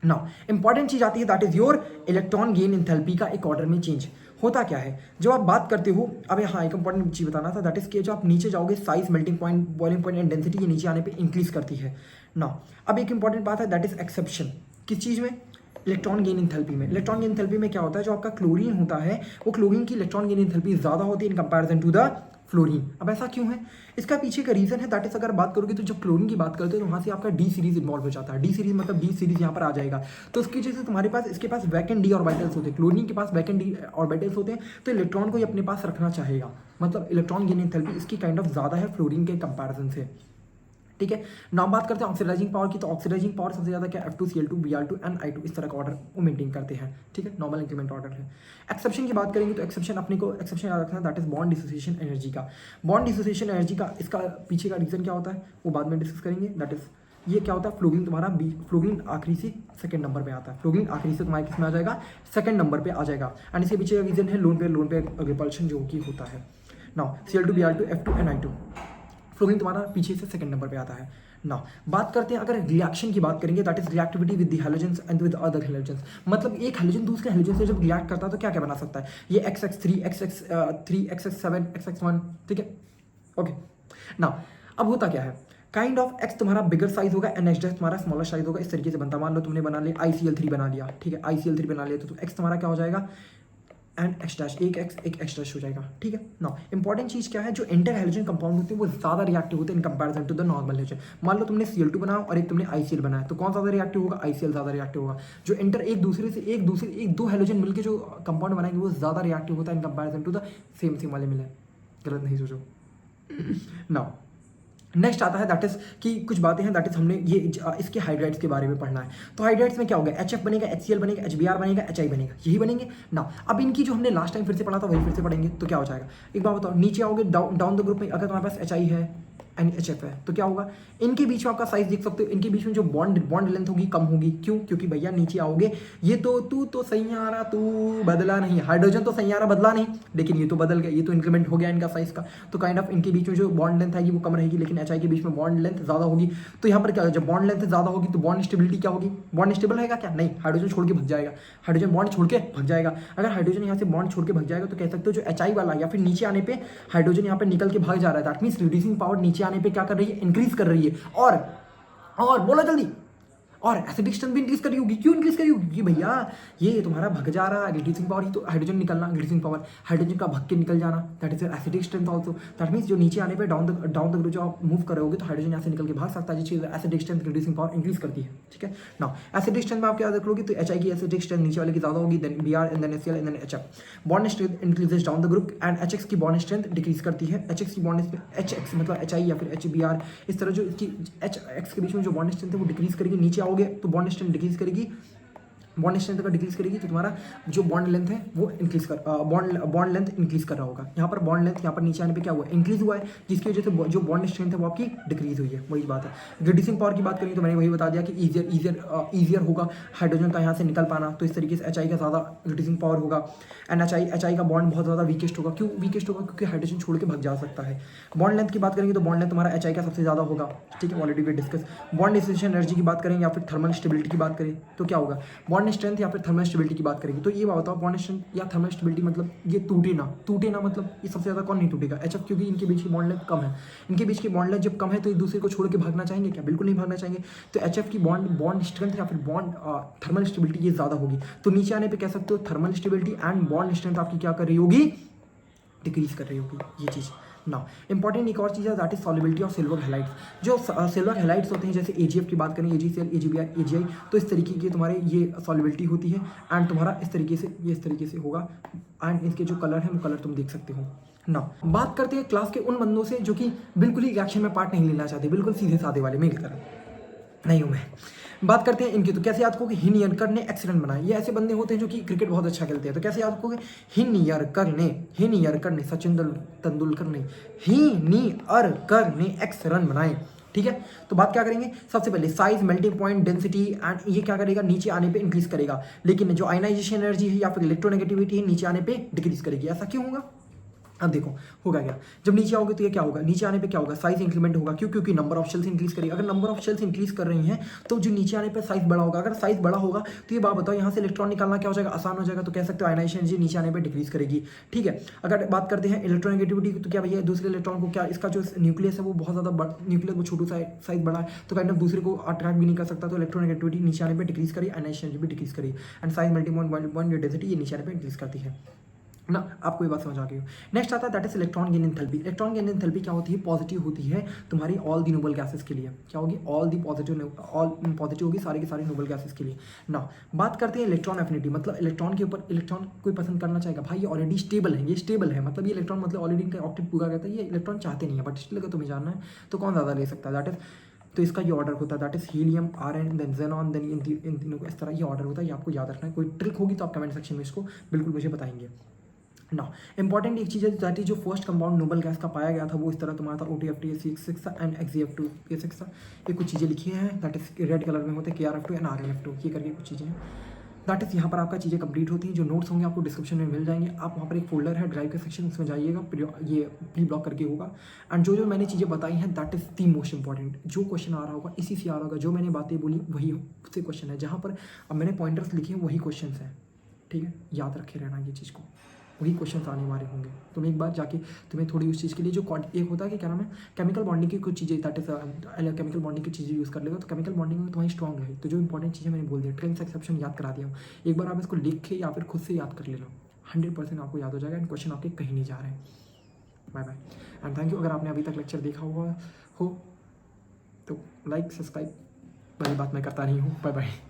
नाउ इंपॉर्टेंट चीज आती है that is your electron gain enthalpy का एक ऑर्डर में चेंज होता क्या है, जो आप बात करते हो। अब यहाँ एक इंपॉर्टेंट चीज बताना था, दैट इज कि जो आप नीचे जाओगे size, melting point, boiling point and density, ये नीचे आने पे इंक्रीज करती है। नाउ अब एक इंपॉर्टेंट बात है दैट इज एक्सेप्शन, किस चीज में, इलेक्ट्रॉन गेन एंथैल्पी में। इलेक्ट्रॉन गेन एंथैल्पी में क्या होता है, जो आपका क्लोरीन होता है वो क्लोरीन की इलेक्ट्रॉन गेन एंथैल्पी ज्यादा होती है in comparison to the fluorine. अब ऐसा क्यों है, इसका पीछे का रीजन है, दैट इज अगर बात करोगे तो जब क्लोरीन की बात करते हो तो वहाँ से आपका D सीरीज इन्वॉल्व हो जाता है। D सीरीज मतलब D सीरीज यहाँ पर आ जाएगा, तो उसकी वजह से तुम्हारे पास इसके पास वैकेंट D ऑर्बिटल्स होते हैं, क्लोरीन के पास वैकेंट D ऑर्बिटल्स होते हैं, तो इलेक्ट्रॉन को ये अपने पास रखना चाहेगा, मतलब इलेक्ट्रॉन गेन एंथैल्पी इसकी काइंड ऑफ ज़्यादा है फ्लोरीन के कंपैरिजन से। ठीक है, नाम बात करते हैं ऑक्सीडाइजिंग पावर की, तो ऑक्सीडाइजिंग पावर सबसे ज़्यादा क्या, F2Cl2 Br2 एंड I2, इस तरह का ऑर्डर वो मेंटेन करते हैं। ठीक है, नॉर्मल इंक्रीमेंट ऑर्डर है। एक्सेप्शन की बात करेंगे तो एक्सेप्शन अपने को एक्सेप्शन याद रखना, that is bond dissociation energy का। बॉन्ड डिसोसिएशन एनर्जी का इसका पीछे का रीजन क्या होता है वो बाद में डिस्कस करेंगे। दैट इज ये क्या होता है, फ्लोरीन तुम्हारा फ्लोरीन आखिरी से सेकंड नंबर पे आता है, फ्लोरीन आखिरी से तुम्हारे किस में आ जाएगा, सेकंड नंबर पे आ जाएगा। एंड इसके पीछे का रीजन है लोन पे रिपल्शन जो कि होता है। Now Cl2 Br2 F2 and I2, fluorine तुम्हारा पीछे से सेकंड नंबर पे आता है। ना बात करते हैं अगर रिएक्शन की बात करेंगे, that is reactivity with the halogens and with other halogens, मतलब एक हैलोजन दूसरे हैलोजन से जब रिएक्ट करता है तो क्या क्या बना सकता है, ये XX3 XX3 XX7 XX1। ठीक है, ओके। ना अब होता क्या है, काइंड ऑफ X तुम्हारा बिगर साइज होगा एंड H तुम्हारा स्मॉलर साइज होगा, इस तरीके से बनता है। मान लो तुमने बना लिया ICl3 बना लिया, ठीक है, ICl3 बना लिया तो X तुम्हारा क्या हो जाएगा एंड X', एक X' हो जाएगा। ठीक है, ना इंपॉर्टेंट चीज क्या है, जो इंटर हैलोजन कंपाउंड होते हैं वो ज्यादा रिएक्टिव होते हैं in comparison to the normal halogen. मान लो तुमने Cl2 बनाया और एक तुमने ICl बनाया, तो कौन ज्यादा रिएक्टिव होगा, ICl ज्यादा रिएक्टिव होगा। जो इंटर एक दूसरे एक दो हैलोजन मिलकर जो कंपाउंड बनाएंगे वो ज्यादा रिएक्टिव होता है in comparison to the same वाले मिले, गलत नहीं सोचो। नाउ नेक्स्ट आता है दैट इज कि कुछ बातें हैं दैट इज हमने ये इसके हाइड्राइड्स के बारे में पढ़ना है। तो हाइड्राइड्स में क्या होगा, HF बनेगा, HCl बनेगा, HBr बनेगा, HI बनेगा, यही बनेंगे ना। अब इनकी जो हमने लास्ट टाइम फिर से पढ़ा था वही फिर से पढ़ेंगे। तो क्या हो जाएगा, एक बार बताओ, नीचे आओगे डाउन द ग्रुप में, अगर तुम्हारे पास HI है एंड HF है तो क्या होगा, इनके बीच में आपका साइज देख सकते हो, इनके बीच में जो बॉन्ड लेंथ होगी कम होगी। क्यों, क्योंकि भैया नीचे आओगे, ये तो तू तो सैयारा तू बदला नहीं, हाइड्रोजन तो सैयारा बदला नहीं, लेकिन ये तो बदल गया, ये तो इंक्रीमेंट हो गया इनका साइज का। तो काइंड ऑफ इनके बीच में जो बॉन्ड लेंथ आएगी वो कम रहेगी, लेकिन HI के बीच में बॉन्ड लेंथ ज़्यादा होगी। तो यहाँ पर क्या होगा, जब बॉन्ड लेंथ ज़्यादा होगी तो बॉन्ड स्टेबिलिटी क्या होगी, बॉन्ड स्टेबल रहेगा क्या, नहीं, हाइड्रोजन छोड़ के भग जाएगा, हाइड्रोजन बॉन्ड छोड़ के भग जाएगा। अगर हाइड्रोजन यहाँ से बॉन्ड छोड़ के भग जाएगा तो कह सकते हो जो HI वाला या फिर नीचे आने पे हाइड्रोजन यहाँ पे निकल के भाग जा रहा है, दैट मीन्स रिड्यूसिंग पावर नीचे आने पे क्या कर रही है, इंक्रीज कर रही है। और बोला जल्दी, और एसिडिक स्ट्रेंथ भी इंक्रीज करी होगी। क्यों इंक्रीज करी होगी, क्योंकि भैया ये तुम्हारा भग जा रहा है, रिड्यूसिंग पावर ही तो हाइड्रोजन निकलना, रिड्यूसिंग पावर हाइड्रोजन का भग के निकल जाना, that is acidic strength also. That means जो नीचे आने पे डाउन द ग्रुप जो आप मूव कर रहे होगे तो हाइड्रोजन यहाँ से निकल के भाग सकता है, जिस acidic strength reducing power increase करती है। ठीक है ना, एसिडिक स्ट्रेंथ में आप क्या याद रखोगे, तो HI की एसिडिक स्ट्रेंथ नीचे वाले की ज्यादा होगी, then Br and then HCl and then HF। Bond strength increases down the group and HX की बॉन्ड स्ट्रेंथ डिक्रीज करती है। HX की बॉन्ड HX मतलब HI या फिर HBr, इस तरह जो इसकी HX के बीच में जो बॉन्ड स्ट्रेंथ है वो डिक्रीज करेगी, नीचे आओगे तो बॉन्ड स्ट्रेंथ डिक्रीज करेगी, बॉन्ड स्ट्रेंथ का डिक्रीज करेगी, तो तुम्हारा जो बॉन्ड लेंथ है वो इंक्रीज कर बॉन्ड लेंथ इंक्रीज कर रहा होगा। यहाँ पर बॉन्ड लेंथ यहाँ पर नीचे आने पे क्या हुआ, इंक्रीज हुआ है, जिसकी वजह से जो बॉन्ड स्ट्रेंथ है वो आपकी डिक्रीज हुई है। वही बात है। रिड्यूसिंग पावर की बात करें तो मैंने वही बता दिया कि ईजियर होगा हाइड्रोजन का यहाँ से निकल पाना, तो इस तरीके से HI का ज़्यादा रिड्यूसिंग पावर होगा एंड HI का बॉन्ड बहुत ज़्यादा वीकेस्ट होगा। क्यों वीकेस्ट होगा, क्योंकि हाइड्रोजन छोड़ के भग जा सकता है। बॉन्ड लेंथ की बात करेंगे तो बॉन्ड लेंथ तुम्हारा HI का सबसे ज़्यादा होगा। ठीक है, already we discuss. Bond distribution energy की बात करें या फिर थर्मल स्टेबिलिटी की बात करें तो क्या होगा, बॉन्ड स्ट्रेंथ या फिर थर्मल स्टेबिलिटी की बात करेंगे तो ये बताओ, बॉन्ड स्ट्रेंथ या थर्मल स्टेबिलिटी मतलब ये टूटे ना मतलब ये सबसे ज़्यादा कौन नहीं टूटेगा, HF, क्योंकि इनके बीच की बॉन्ड लेंथ कम है। इनके बीच की बॉन्ड लेंथ जब कम है तो एक दूसरे को छोड़ के भागना चाहेंगे क्या, बिल्कुल नहीं भागना चाहेंगे। तो HF की बॉन्ड स्ट्रेंथ या फिर बॉन्ड थर्मल स्टेबिलिटी ये ज़्यादा होगी। तो नीचे आने पर कह सकते हो thermal stability and bond strength आपकी क्या कर रही होगी, डिक्रीज कर रही होगी ये चीज़ ना। इंपॉर्टेंट एक और चीज़ है that is solubility of silver halides. जो सिल्वर हैलाइड्स होते हैं जैसे AgF की बात करें, AgCl, AgBr, AgI, तो इस तरीके के तुम्हारे ये सॉल्युबिलिटी होती है एंड तुम्हारा इस तरीके से होगा एंड इसके जो कलर है वो कलर तुम देख सकते हो ना। बात करते हैं क्लास के उन बंदों से जो कि बिल्कुल ही रिएक्शन में पार्ट नहीं लेना चाहते, बिल्कुल सीधे साधे वाले, मेरी तरह नहीं हूँ मैं। बात करते हैं इनकी, तो कैसे याद रखोगे, हिनियरकर ने एक्स रन बनाए। ये ऐसे बंदे होते हैं जो कि क्रिकेट बहुत अच्छा खेलते हैं, तो कैसे याद रखोगे, हिनियरकर ने सचिन तेंदुलकर ने हिनियरकर ने एक्स रन बनाए। ठीक है, तो बात क्या करेंगे, सबसे पहले size, melting point, density and ये क्या करेगा, नीचे आने पे इंक्रीज करेगा, लेकिन जो आयनाइजेशन एनर्जी है या फिर इलेक्ट्रोनेगेटिविटी है नीचे आने पे डिक्रीज करेगी। ऐसा क्यों होगा, अब देखो होगा क्या, जब नीचे आओगे तो ये क्या होगा, नीचे आने पे क्या होगा, साइज इंक्रीमेंट होगा। क्यों, क्योंकि नंबर ऑफ शेल्स इंक्रीज करेगी। अगर नंबर ऑफ शेल्स इंक्रीज कर रही हैं तो जो नीचे आने पे साइज बड़ा होगा। अगर साइज बड़ा होगा तो ये बात बताओ, यहाँ से इलेक्ट्रॉन निकालना क्या हो जाएगा, आसान हो जाएगा। तो कह सकते हो आयनाइजेशन एनर्जी नीचे आने पर डिक्रीज करेगी। ठीक है, अगर बात करते हैं इलेक्ट्रोनेगेटिविटी तो क्या भैया, दूसरे इलेक्ट्रॉन को क्या, इसका जो न्यूक्लियस है वो बहुत ज़्यादा न्यूक्लियस वो छोटू साइज बड़ा है, तो काइंड ऑफ दूसरे को अट्रैक्ट भी नहीं कर सकता। तो इलेक्ट्रोनेगेटिविटी नीचे आने पर डिक्रीज करी, आयनाइजेशन एनर्जी भी डिक्रीज करी and size, melting point, density ये नीचे आने पर इंक्रीज करती है ना। आपको ये बात समझ आ गई हो। नेक्स्ट आता है that is electron gain enthalpy. Electron gain enthalpy क्या होती है, पॉजिटिव होती है तुम्हारी ऑल दी नोबल गैसेस के लिए। क्या होगी, ऑल पॉजिटिव होगी सारी की सारी नोबल गैसेस के लिए ना। बात करते हैं इलेक्ट्रॉन एफिनिटी, मतलब इलेक्ट्रॉन के ऊपर इलेक्ट्रॉन कोई पसंद करना चाहेगा, भाई ये ऑलरेडी स्टेबल है, ये स्टेबल है, मतलब ये इलेक्ट्रॉन मतलब ऑलरेडी इनका ऑक्टेट पूरा करता है, ये इलेक्ट्रॉन चाहते नहीं है बट स्टिल अगर तुम्हें जानना है तो कौन ज़्यादा ले सकता है, दैट इज, तो इसका ये ऑर्डर होता है that is helium, argon, then xenon, then इन तीनों को इस तरह ये ऑर्डर होता है। ये आपको याद रखना है, कोई ट्रिक होगी तो आप कमेंट सेक्शन में इसको बिल्कुल मुझे बताएंगे ना। इंपॉर्टेंट एक चीज़ है दैट इज जो फर्स्ट कंपाउंड नोबल गैस का पाया गया था वो इस तरह तुम्हारा था OTFT-6 था एंड XeF2-6 था। ये कुछ चीज़ें लिखी हैं दैट इज रेड कलर में होते हैं KrF2 एंड RnF2, ये करके कुछ चीज़ें हैं दैट इज। यहाँ पर आपका चीज़ें कंप्लीट होती हैं। जो नोट्स होंगे आपको डिस्क्रिप्शन में मिल जाएंगे। आप वहाँ पर एक फोल्डर है ड्राइव के सेक्शन, उसमें जाइएगा, ये प्री ब्लॉक करके होगा एंड जो मैंने चीज़ें बताई हैं that is the most important. जो क्वेश्चन आ रहा होगा इसी से आ रहा होगा, जो मैंने बातें बोली वही से क्वेश्चन है, जहाँ पर अब मैंने पॉइंटर्स लिखे हैं वही क्वेश्चन हैं। ठीक है, याद रखे रहना ये चीज़ को, वही क्वेश्चन आने वाले होंगे। तुम एक बार जाके तुम्हें थोड़ी उस चीज़ के लिए जो एक होता है कि क्या नाम है, केमिकल बॉन्डिंग की कुछ चीज़ें दैट इज केमिकल बॉन्डिंग की चीज़ें यूज़ कर लेगा तो केमिकल बॉन्डिंग में तुम्हारी स्ट्रॉन्ग है। तो जो इंपॉर्टेंट चीज़ें मैंने बोल दिया, ट्रेंस एक्सेप्शन याद करा दिया हूँ, एक बार आप इसको लिख के या फिर खुद से याद कर ले लो, 100% आपको याद हो जाएगा एंड क्वेश्चन आपके कहीं नहीं जा रहे हैं। Bye bye and thank you. अगर आपने अभी तक लेक्चर देखा हुआ हो तो लाइक, सब्सक्राइब वाली बात मैं करता नहीं हूँ। Bye bye.